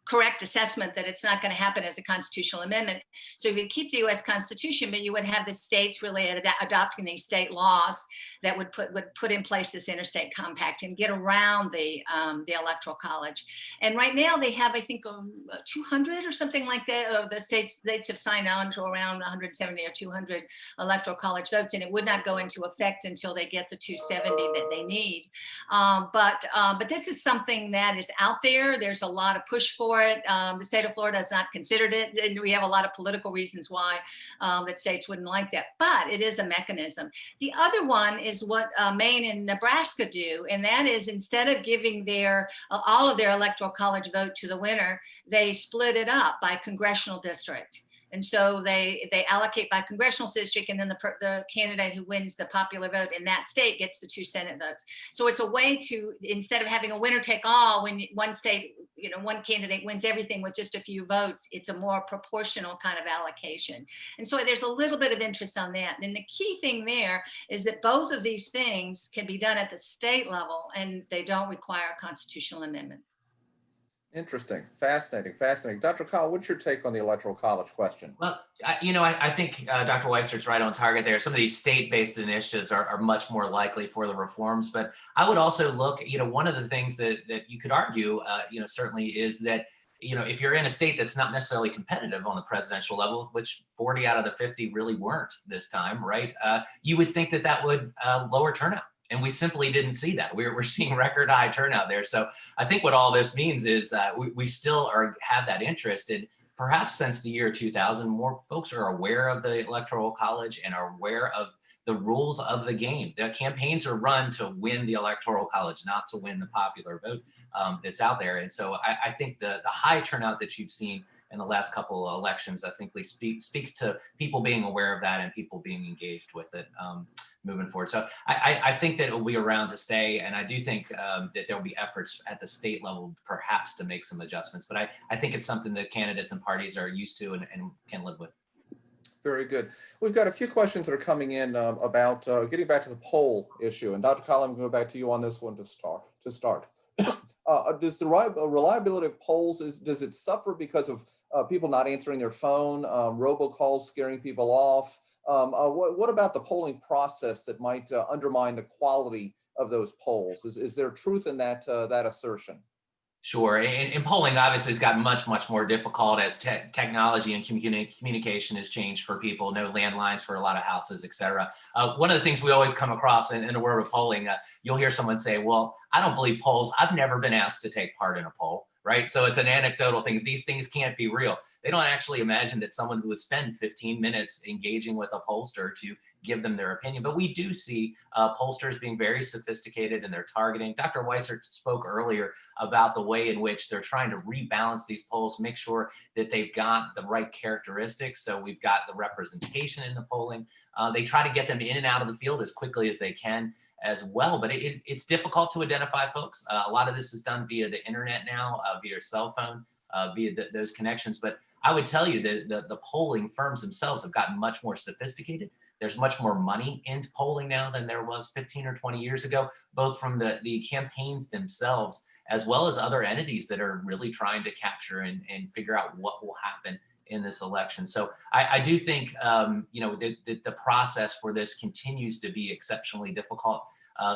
correct assessment that it's not going to happen as a constitutional amendment. So you would keep the U.S. Constitution, but you would have the states really adopting these state laws that would put in place this interstate compact and get around the Electoral College. And right now they have, I think, 200 or something like that. The states have signed on to around 170 or 200 Electoral College votes, and it would not go into effect until they get the 270 that they need. But this is something that is out there. There's a lot of push for it. The state of Florida has not considered it, and we have a lot of political reasons why that states wouldn't like that, but it is a mechanism. The other one is what Maine and Nebraska do, and that is instead of giving all of their electoral college vote to the winner, they split it up by congressional district. And so they allocate by congressional district, and then the candidate who wins the popular vote in that state gets the 2 Senate votes. So it's a way to, instead of having a winner take all, when one state, one candidate wins everything with just a few votes, it's a more proportional kind of allocation. And so there's a little bit of interest on that. And the key thing there is that both of these things can be done at the state level, and they don't require a constitutional amendment. Interesting. Fascinating. Dr. Kyle, what's your take on the Electoral College question? Well, I think Dr. Weisert's right on target there. Some of these state-based initiatives are much more likely for the reforms, but I would also look, one of the things that you could argue, certainly is that, if you're in a state that's not necessarily competitive on the presidential level, which 40 out of the 50 really weren't this time, right? You would think that would lower turnout. And we simply didn't see that. We're seeing record high turnout there. So I think what all this means is we still have that interest. And perhaps since the year 2000, more folks are aware of the Electoral College and are aware of the rules of the game. The campaigns are run to win the Electoral College, not to win the popular vote that's out there. And so I think the high turnout that you've seen in the last couple of elections, I think speaks to people being aware of that and people being engaged with it moving forward. So I think that it will be around to stay. And I do think that there will be efforts at the state level, perhaps, to make some adjustments. But I think it's something that candidates and parties are used to and can live with. Very good. We've got a few questions that are coming in about getting back to the poll issue. And Dr. Collins, I'm going to go back to you on this one to start. Does the reliability of polls, does it suffer because of people not answering their phone, robocalls scaring people off? What about the polling process that might undermine the quality of those polls? Is there truth in that assertion? Sure. And polling obviously has gotten much more difficult as technology and communication has changed for people. No landlines for a lot of houses, et cetera. One of the things we always come across in the world of polling, you'll hear someone say, well, I don't believe polls. I've never been asked to take part in a poll. Right. So it's an anecdotal thing. These things can't be real. They don't actually imagine that someone would spend 15 minutes engaging with a pollster to give them their opinion. But we do see pollsters being very sophisticated in their targeting. Dr. Weissert spoke earlier about the way in which they're trying to rebalance these polls, make sure that they've got the right characteristics. So we've got the representation in the polling. They try to get them in and out of the field as quickly as they can as well, but it's difficult to identify folks. A lot of this is done via the internet now, via your cell phone, via those connections. But I would tell you that the polling firms themselves have gotten much more sophisticated. There's much more money into polling now than there was 15 or 20 years ago, both from the campaigns themselves, as well as other entities that are really trying to capture and figure out what will happen in this election. So I do think, that the process for this continues to be exceptionally difficult.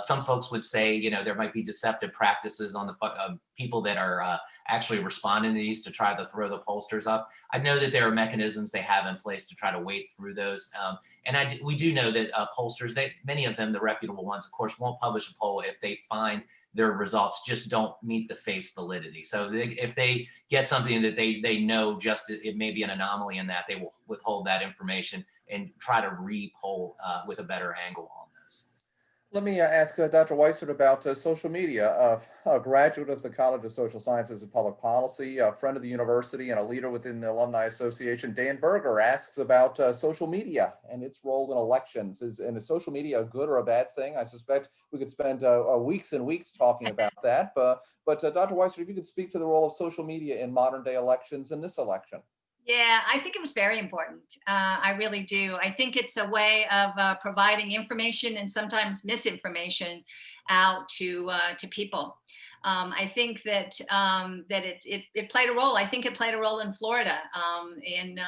Some folks would say, you know, there might be deceptive practices on the people that are actually responding to these to try to throw the pollsters up. I know that there are mechanisms they have in place to try to wade through those. And we do know that pollsters, many of them, the reputable ones, of course, won't publish a poll if they find their results just don't meet the face validity. So if they get something that they know just it may be an anomaly in that, they will withhold that information and try to re-poll with a better angle on those. Let me ask Dr. Weissert about social media. A graduate of the College of Social Sciences and Public Policy, a friend of the university and a leader within the Alumni Association, Dan Berger, asks about social media and its role in elections. Is social media a good or a bad thing? I suspect we could spend weeks and weeks talking about that. But Dr. Weissert, if you could speak to the role of social media in modern day elections and this election. Yeah, I think it was very important. I really do. I think it's a way of providing information and sometimes misinformation out to people. I think that it played a role. I think it played a role in Florida, in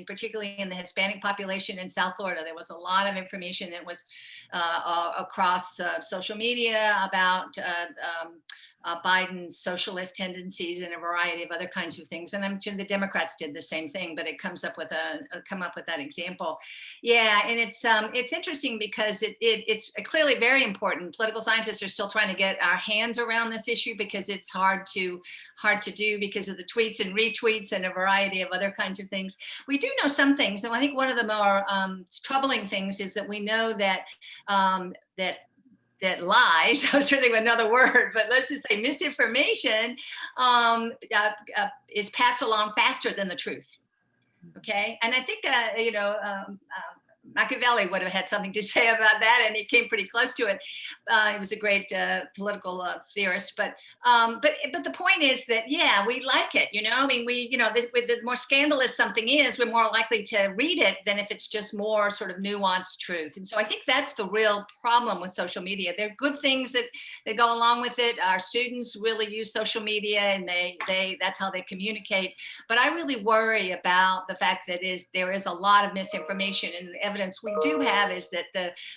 particularly in the Hispanic population in South Florida. There was a lot of information that was across social media about Biden's socialist tendencies and a variety of other kinds of things. And I'm sure the Democrats did the same thing, but it comes up with that example. Yeah, and it's interesting because it's clearly very important. Political scientists are still trying to get our hands around this issue because it's hard to do because of the tweets and retweets and a variety of other kinds of things. We do know some things, and I think one of the more troubling things is that we know that that lies, I was trying to think of another word, but let's just say misinformation is passed along faster than the truth. Okay, and I think Machiavelli would have had something to say about that, and he came pretty close to it. He was a great political theorist, but the point is that, yeah, we like it, you know. I mean, the more scandalous something is, we're more likely to read it than if it's just more sort of nuanced truth. And so I think that's the real problem with social media. There are good things that go along with it. Our students really use social media, and that's how they communicate. But I really worry about the fact that there is a lot of misinformation, and the evidence we do have is that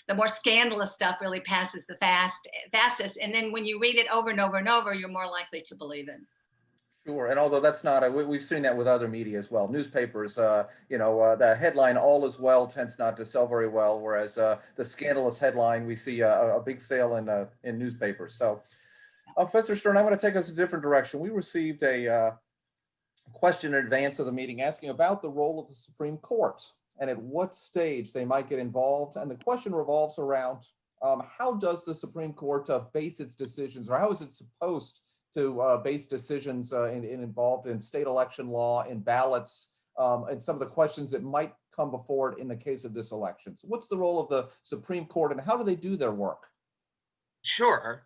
the more scandalous stuff really passes the fastest. And then when you read it over and over and over, you're more likely to believe it. Sure, and although that's not, we've seen that with other media as well. Newspapers, the headline "All is well" tends not to sell very well, whereas the scandalous headline, we see a big sale in newspapers. So, Professor Stern, I'm going to take us a different direction. We received a question in advance of the meeting asking about the role of the Supreme Court and at what stage they might get involved. And the question revolves around how does the Supreme Court base its decisions, or how is it supposed to base decisions involved in state election law, in ballots, and some of the questions that might come before it in the case of this election. So what's the role of the Supreme Court and how do they do their work? Sure.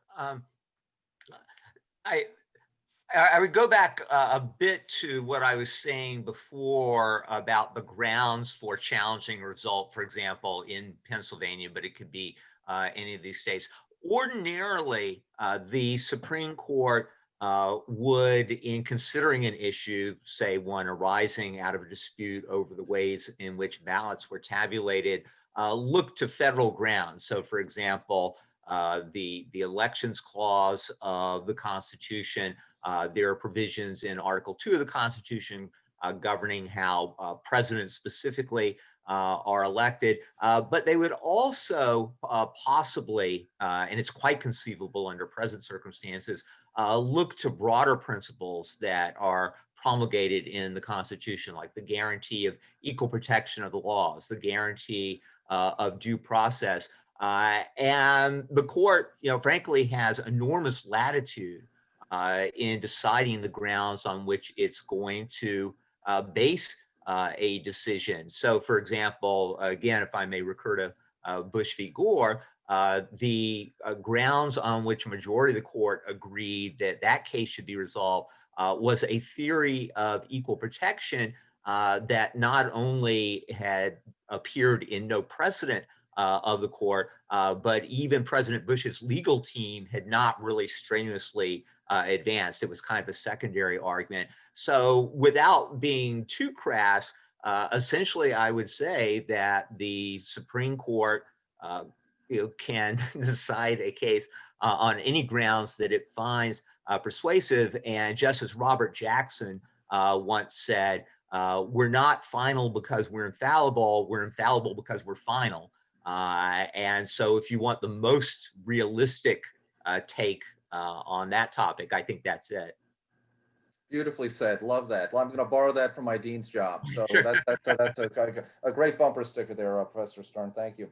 I would go back a bit to what I was saying before about the grounds for challenging a result, for example, in Pennsylvania, but it could be any of these states. Ordinarily, the Supreme Court would, in considering an issue, say one arising out of a dispute over the ways in which ballots were tabulated, look to federal grounds. So, for example, the Elections Clause of the Constitution. There are provisions in Article 2 of the Constitution governing how presidents specifically are elected, but they would also possibly, and it's quite conceivable under present circumstances, look to broader principles that are promulgated in the Constitution, like the guarantee of equal protection of the laws, the guarantee of due process. And the court, frankly, has enormous latitude in deciding the grounds on which it's going to base a decision. So, for example, again, if I may recur to Bush v. Gore, the grounds on which a majority of the court agreed that case should be resolved was a theory of equal protection that not only had appeared in no precedent of the court, but even President Bush's legal team had not really strenuously advanced. It was kind of a secondary argument. So without being too crass, essentially I would say that the Supreme Court can decide a case on any grounds that it finds persuasive. And Justice Robert Jackson once said, we're not final because we're infallible because we're final. And so if you want the most realistic take on that topic, I think that's it. Beautifully said. Love that. I'm going to borrow that for my dean's job. So Sure. that's a great bumper sticker there, Professor Stern. Thank you.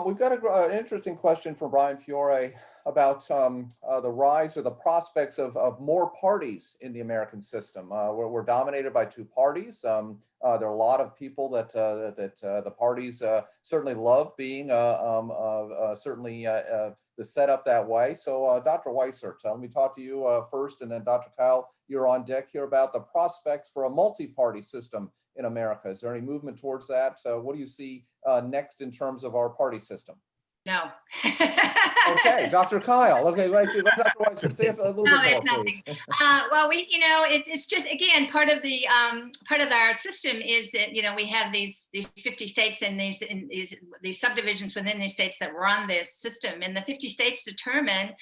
We've got an interesting question from Brian Fiore about the rise or the prospects of more parties in the American system. We're dominated by two parties. There are a lot of people that the parties certainly love being certainly the setup that way. So Dr. Weissert, let me talk to you first, and then Dr. Kyle, you're on deck here about the prospects for a multi-party system in America. Is there any movement towards that? What do you see next in terms of our party system? No. Okay, Dr. Kyle. Okay, let Dr. Weissert say a little No, bit there's more, nothing. please. Well, it's just, again, part of our system is that, we have these 50 states and these subdivisions within these states that run this system, and the 50 states determine,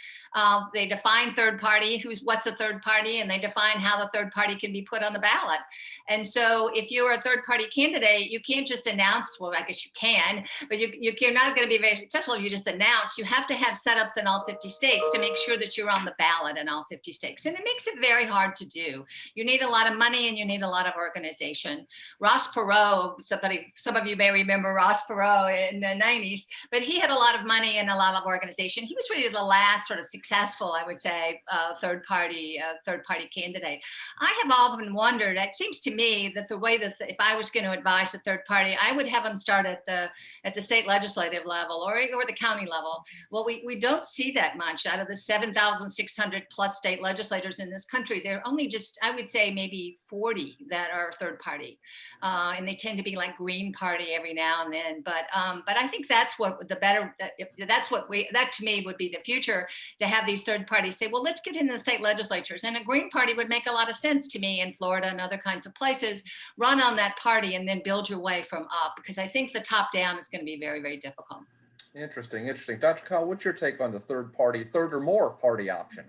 they define third party, what's a third party, and they define how the third party can be put on the ballot. And so if you're a third party candidate, you can't just announce, well, I guess you can, but you're not going to be very successful if you just announce. You have to have setups in all 50 states to make sure that you're on the ballot in all 50 states. And it makes it very hard to do. You need a lot of money and you need a lot of organization. Ross Perot, some of you may remember Ross Perot in the 90s, but he had a lot of money and a lot of organization. He was really the last sort of successful, I would say, third party candidate. I have often wondered, it seems to me that the way that if I was going to advise a third party, I would have them start at the state legislative level or the county level. Well, we don't see that much. Out of the 7,600 plus state legislators in this country, there are only just, I would say, maybe 40 that are third party, and they tend to be like Green Party every now and then. But I think that's what that to me would be the future, to have these third parties say, well, let's get into the state legislatures, and a Green Party would make a lot of sense to me in Florida and other kinds of places. Run on that party and then build your way from up, because I think the top down is going to be very, very difficult. Interesting. Dr. Kyle, what's your take on the third or more party option?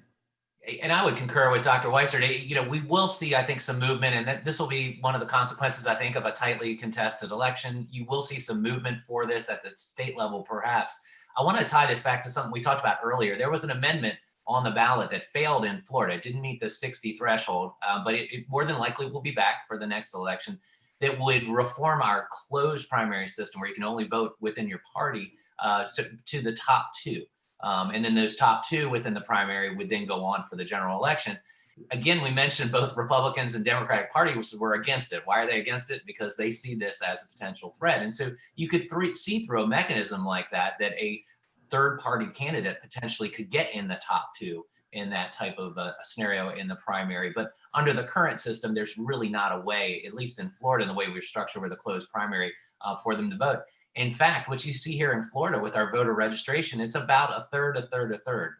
And I would concur with Dr. Weissert. We will see, I think, some movement, and this will be one of the consequences, I think, of a tightly contested election. You will see some movement for this at the state level, perhaps. I want to tie this back to something we talked about earlier. There was an amendment on the ballot that failed in Florida. It didn't meet the 60 threshold, but it more than likely will be back for the next election, that would reform our closed primary system, where you can only vote within your party to the top two. And then those top two within the primary would then go on for the general election. Again, we mentioned both Republicans and Democratic Party were against it. Why are they against it? Because they see this as a potential threat. And so you could see through a mechanism like that a third party candidate potentially could get in the top two in that type of a scenario in the primary. But under the current system, there's really not a way, at least in Florida, the way we're structured with a closed primary, for them to vote. In fact, what you see here in Florida with our voter registration, it's about a third.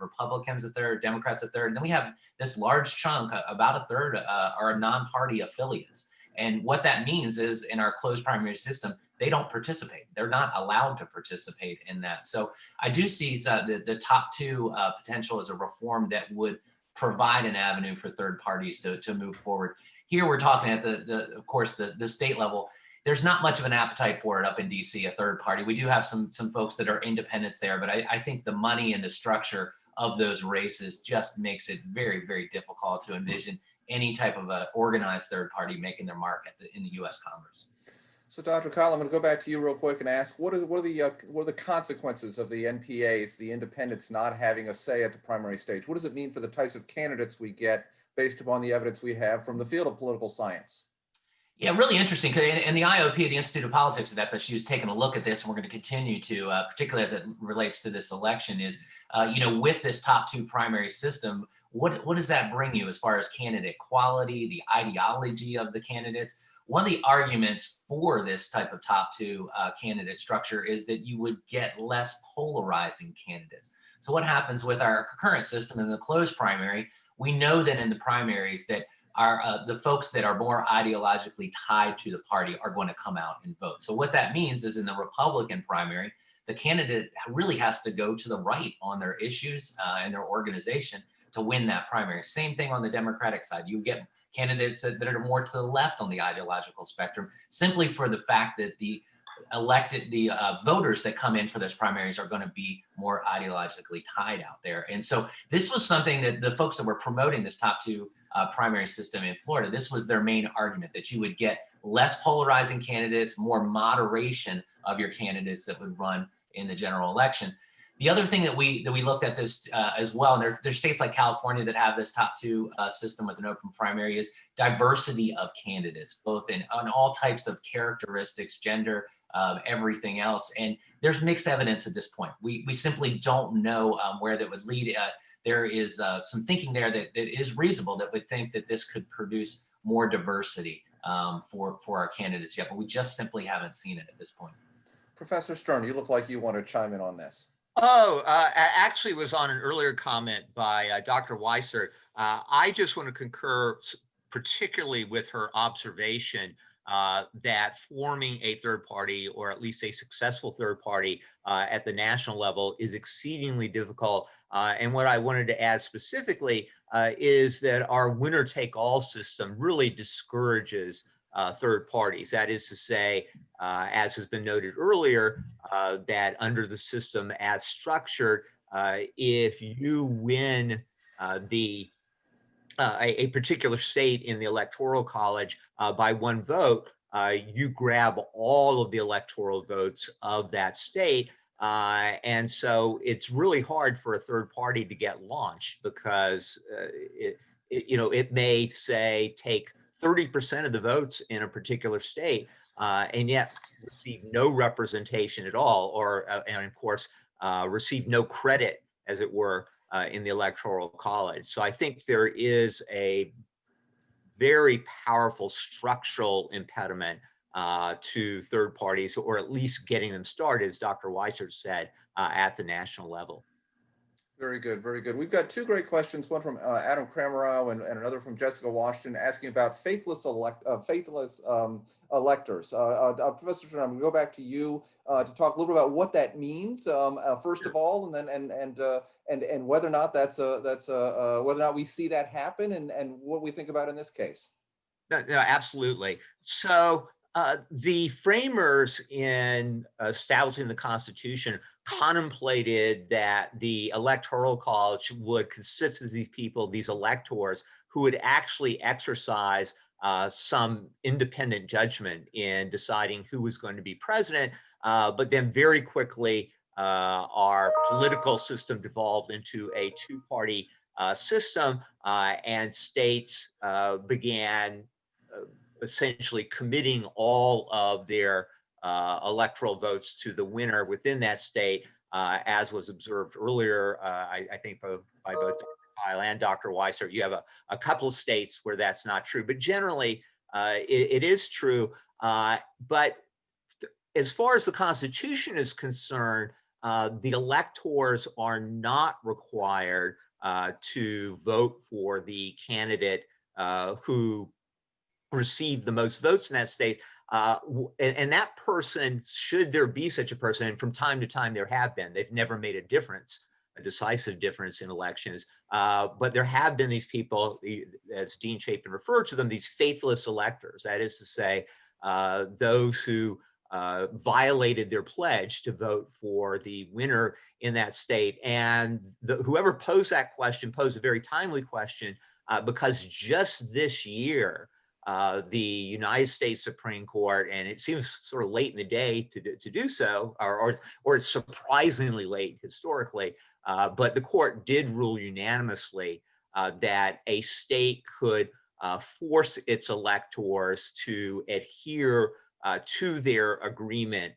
Republicans a third, Democrats a third. And then we have this large chunk, about a third are non-party affiliates. And what that means is, in our closed primary system, they don't participate. They're not allowed to participate in that. So I do see the top two potential as a reform that would provide an avenue for third parties to move forward. Here we're talking at of course, the state level. There's not much of an appetite for it up in DC, a third party. We do have some folks that are independents there, but I think the money and the structure of those races just makes it very, very difficult to envision any type of a organized third party making their mark in the U.S. Congress. So, Dr. Kyle, I'm going to go back to you real quick and ask, what are the consequences of the NPAs, the independents, not having a say at the primary stage? What does it mean for the types of candidates we get based upon the evidence we have from the field of political science? Yeah, really interesting. And the IOP, the Institute of Politics at FSU, has taken a look at this, and we're going to continue to, particularly as it relates to this election, is, with this top two primary system, what does that bring you as far as candidate quality, the ideology of the candidates? One of the arguments for this type of top two candidate structure is that you would get less polarizing candidates. So what happens with our current system in the closed primary? We know that in the primaries that the folks that are more ideologically tied to the party are going to come out and vote. So what that means is, in the Republican primary, the candidate really has to go to the right on their issues and their organization to win that primary. Same thing on the Democratic side. You get candidates that are more to the left on the ideological spectrum, simply for the fact that the voters that come in for those primaries are going to be more ideologically tied out there. And so this was something that the folks that were promoting this top two primary system in Florida, this was their main argument, that you would get less polarizing candidates, more moderation of your candidates that would run in the general election. The other thing that we looked at this as well, and there's states like California that have this top two system with an open primary, is diversity of candidates, both on all types of characteristics, gender, everything else. And there's mixed evidence at this point. We simply don't know where that would lead. There is some thinking there that is reasonable, that would think that this could produce more diversity for our candidates yet, but we just simply haven't seen it at this point. Professor Stern, you look like you want to chime in on this. Actually was on an earlier comment by Dr. Weissert. I just want to concur particularly with her observation that forming a third party, or at least a successful third party at the national level, is exceedingly difficult. And what I wanted to add specifically is that our winner-take-all system really discourages third parties. That is to say, as has been noted earlier, that under the system as structured, if you win a particular state in the Electoral College by one vote, you grab all of the electoral votes of that state. And so it's really hard for a third party to get launched, because it may say take 30% of the votes in a particular state, and yet receive no representation at all, or and of course receive no credit, as it were, in the Electoral College. So I think there is a very powerful structural impediment to third parties, or at least getting them started, as Dr. Weissert said, at the national level. Very good, very good. We've got two great questions, one from Adam Kramerow and another from Jessica Washington, asking about faithless electors. Professor Stern, I'm going to go back to you to talk a little bit about what that means, first of all, and then and whether or not whether or not we see that happen, and what we think about in this case. No, absolutely. So the framers in establishing the Constitution contemplated that the Electoral College would consist of these people, these electors, who would actually exercise some independent judgment in deciding who was going to be president. But then very quickly, our political system devolved into a two-party system, and states began essentially committing all of their electoral votes to the winner within that state, as was observed earlier, I think by both Dr. Kyle and Dr. Weissert. You have a couple of states where that's not true, but generally it is true. But as far as the Constitution is concerned, the electors are not required to vote for the candidate who received the most votes in that state. And that person, should there be such a person, and from time to time there have been, they've never made a difference, a decisive difference in elections, but there have been these people, as Dean Chapin referred to them, these faithless electors. That is to say, those who violated their pledge to vote for the winner in that state. And whoever posed that question posed a very timely question, because just this year, the United States Supreme Court, and it seems sort of late in the day to do so, or it's surprisingly late historically, but the court did rule unanimously that a state could force its electors to adhere to their agreement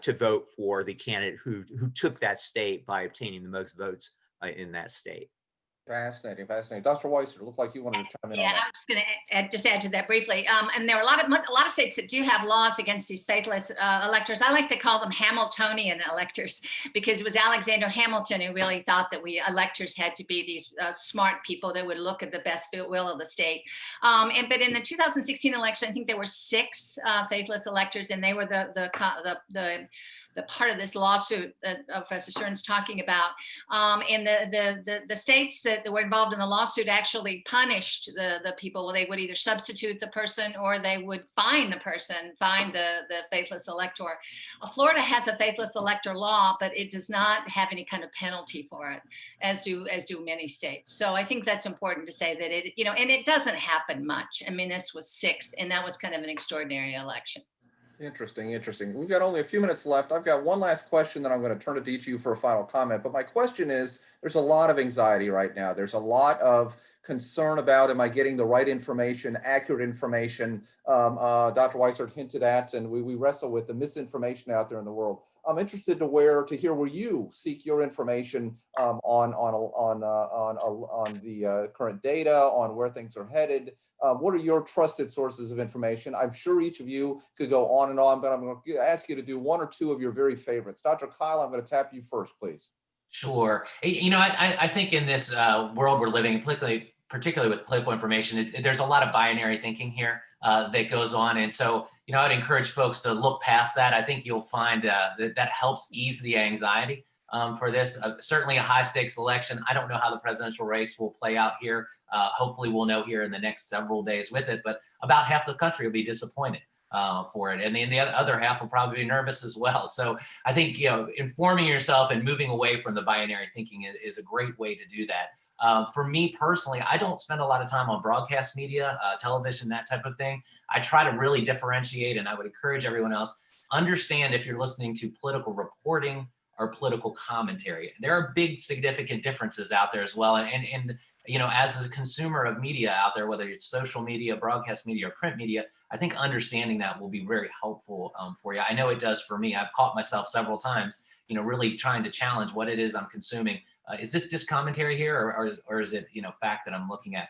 to vote for the candidate who took that state by obtaining the most votes in that state. Fascinating, fascinating. Dr. Weissert, it looked like you wanted to chime in on that. I was going to just add to that briefly. And there are a lot of states that do have laws against these faithless electors. I like to call them Hamiltonian electors, because it was Alexander Hamilton who really thought that we electors had to be these smart people that would look at the best will of the state. But in the 2016 election, I think there were 6 faithless electors, and they were the part of this lawsuit that Professor Stern's talking about. And the states that were involved in the lawsuit actually punished the people. Well, they would either substitute the person or they would fine the person, fine the faithless elector. Florida has a faithless elector law, but it does not have any kind of penalty for it, as do many states. So I think that's important to say that it, and it doesn't happen much. I mean, this was 6, and that was kind of an extraordinary election. Interesting, interesting. We've got only a few minutes left. I've got one last question, then I'm going to turn it to each of you for a final comment. But my question is, there's a lot of anxiety right now. There's a lot of concern about, am I getting the right information, accurate information? Dr. Weissert hinted at, and we wrestle with the misinformation out there in the world. I'm interested to hear where you seek your information on the current data, on where things are headed. What are your trusted sources of information? I'm sure each of you could go on and on, but I'm going to ask you to do 1 or 2 of your very favorites. Dr. Kyle, I'm going to tap you first, please. Sure. I think in this world we're living, particularly with political information, there's a lot of binary thinking here that goes on. And so, I'd encourage folks to look past that. I think you'll find that helps ease the anxiety for this. Certainly a high stakes election. I don't know how the presidential race will play out here. Hopefully we'll know here in the next several days with it, but about half the country will be disappointed for it. And then the other half will probably be nervous as well. So I think, informing yourself and moving away from the binary thinking is a great way to do that. For me personally, I don't spend a lot of time on broadcast media, television, that type of thing. I try to really differentiate, and I would encourage everyone else, understand if you're listening to political reporting or political commentary. There are big significant differences out there as well. And as a consumer of media out there, whether it's social media, broadcast media, or print media, I think understanding that will be very helpful for you. I know it does for me. I've caught myself several times, really trying to challenge what it is I'm consuming. Is this just commentary here, or is it, fact that I'm looking at?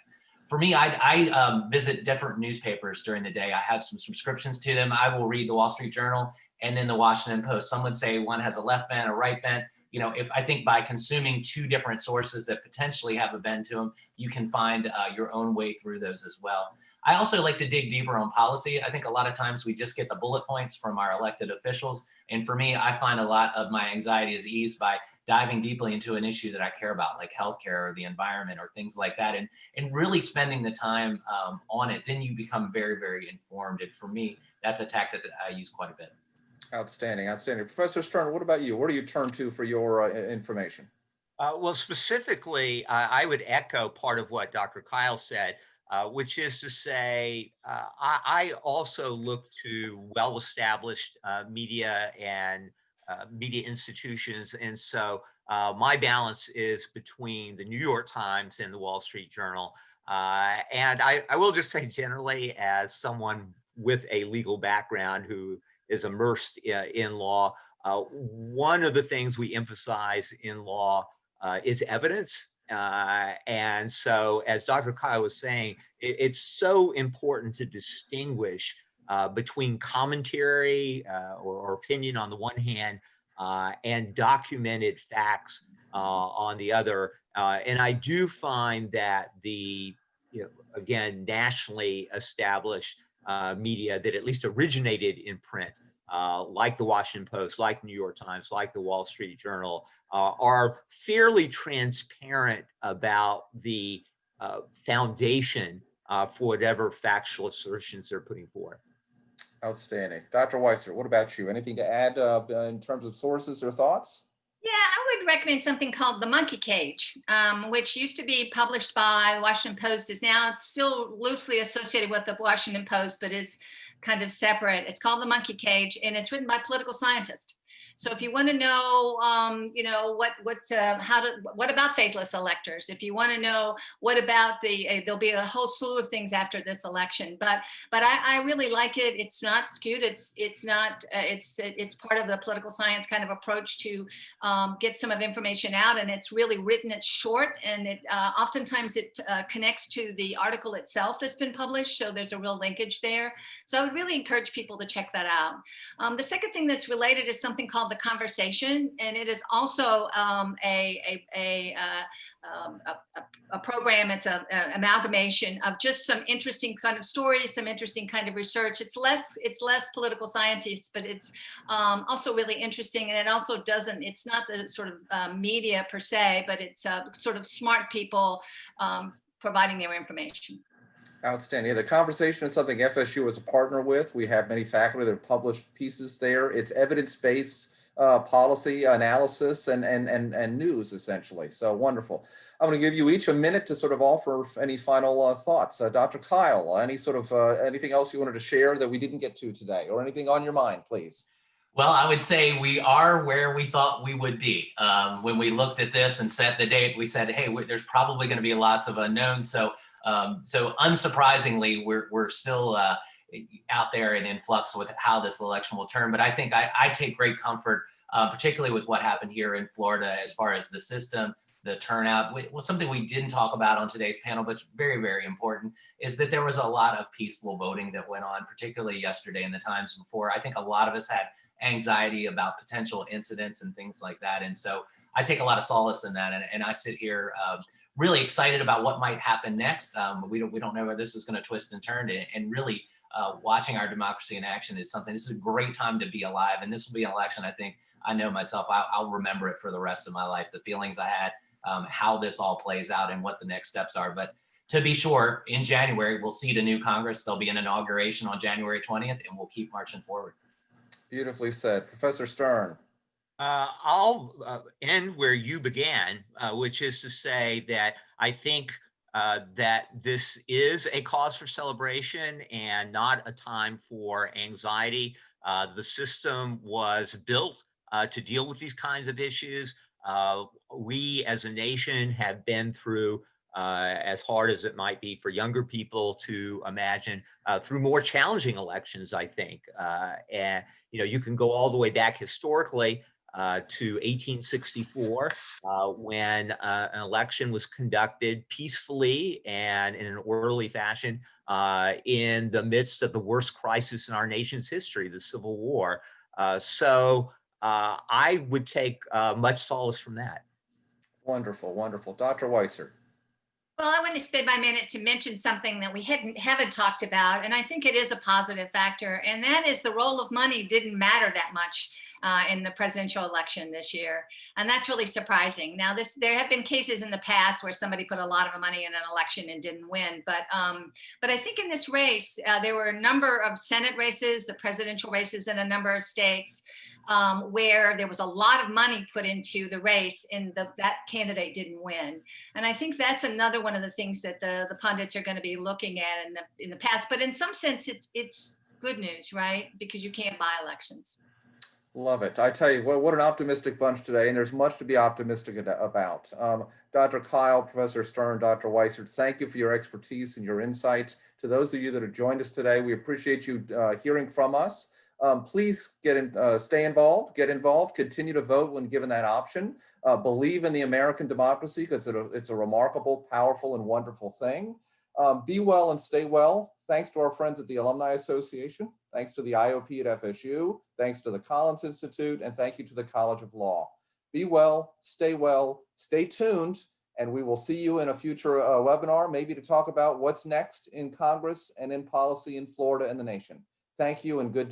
For me, I visit different newspapers during the day. I have some subscriptions to them. I will read the Wall Street Journal and then the Washington Post. Some would say one has a left bent, a right bent. If I think by consuming 2 different sources that potentially have a bend to them, you can find your own way through those as well. I also like to dig deeper on policy. I think a lot of times we just get the bullet points from our elected officials. And for me, I find a lot of my anxiety is eased by diving deeply into an issue that I care about, like healthcare or the environment or things like that, and really spending the time on it. Then you become very, very informed. And for me, that's a tactic that I use quite a bit. Outstanding, outstanding. Professor Stern, what about you? Where do you turn to for your information? Well, specifically, I would echo part of what Dr. Kyle said, which is to say, I also look to well-established media and media institutions. And so my balance is between the New York Times and the Wall Street Journal. And I will just say generally, as someone with a legal background who is immersed in law, one of the things we emphasize in law is evidence. And so, as Dr. Kyle was saying, it's so important to distinguish between commentary or opinion on the one hand and documented facts on the other. And I do find that the, again, nationally established media that at least originated in print, like the Washington Post, like New York Times, like the Wall Street Journal, are fairly transparent about the foundation for whatever factual assertions they're putting forth. Outstanding. Dr. Weissert, what about you? Anything to add in terms of sources or thoughts? Yeah, I would recommend something called The Monkey Cage, which used to be published by the Washington Post, is now still loosely associated with the Washington Post, but is kind of separate. It's called The Monkey Cage, and it's written by political scientists. So if you want to know, what about faithless electors? If you want to know what about there'll be a whole slew of things after this election. But I really like it. It's not skewed. It's part of the political science kind of approach to get some of information out, and it's really written. It's short, and it oftentimes it connects to the article itself that's been published. So there's a real linkage there. So I would really encourage people to check that out. The second thing that's related is something called called The Conversation, and it is also a program. It's an amalgamation of just some interesting kind of stories, some interesting kind of research. It's less political scientists, but it's also really interesting. And it also it's not the sort of media per se, but it's sort of smart people providing their information. Outstanding. The Conversation is something FSU is a partner with. We have many faculty that have published pieces there. It's evidence-based policy analysis and news, essentially. So wonderful. I'm going to give you each a minute to sort of offer any final thoughts. Dr. Kyle, any sort of anything else you wanted to share that we didn't get to today, or anything on your mind, please? Well, I would say we are where we thought we would be. When we looked at this and set the date, we said, hey, there's probably going to be lots of unknowns. So unsurprisingly, we're still out there and in flux with how this election will turn. But I think I take great comfort, particularly with what happened here in Florida, as far as the system, the turnout. Well, something we didn't talk about on today's panel, but very, very important, is that there was a lot of peaceful voting that went on, particularly yesterday and the times before. I think a lot of us had anxiety about potential incidents and things like that. And so I take a lot of solace in that. And I sit here really excited about what might happen next. We don't know where this is going to twist and turn. And really watching our democracy in action is something, this is a great time to be alive. And this will be an election, I think, I know myself, I'll remember it for the rest of my life, the feelings I had, how this all plays out and what the next steps are. But to be sure, in January, we'll see the new Congress. There'll be an inauguration on January 20th, and we'll keep marching forward. Beautifully said. Professor Stern. I'll end where you began, which is to say that I think that this is a cause for celebration and not a time for anxiety. The system was built to deal with these kinds of issues. We as a nation have been through, as hard as it might be for younger people to imagine, through more challenging elections, I think. And, you can go all the way back historically to 1864, when an election was conducted peacefully and in an orderly fashion in the midst of the worst crisis in our nation's history, the Civil War. So I would take much solace from that. Wonderful, wonderful. Dr. Weissert. Well, I want to spend my minute to mention something that we haven't talked about, and I think it is a positive factor, and that is the role of money didn't matter that much in the presidential election this year, and that's really surprising. Now, there have been cases in the past where somebody put a lot of money in an election and didn't win, but I think in this race there were a number of Senate races, the presidential races in a number of states, where there was a lot of money put into the race and that candidate didn't win. And I think that's another one of the things that the pundits are going to be looking at in the past. But in some sense, it's good news, right? Because you can't buy elections. Love it. I tell you, what an optimistic bunch today, and there's much to be optimistic about. Dr. Kyle, Professor Stern, Dr. Weissert, thank you for your expertise and your insights. To those of you that have joined us today, we appreciate you hearing from us. Please stay involved, get involved, continue to vote when given that option. Believe in the American democracy, because it's a remarkable, powerful, and wonderful thing. Be well and stay well. Thanks to our friends at the Alumni Association. Thanks to the IOP at FSU. Thanks to the Collins Institute. And thank you to the College of Law. Be well, stay tuned, and we will see you in a future webinar, maybe to talk about what's next in Congress and in policy in Florida and the nation. Thank you and good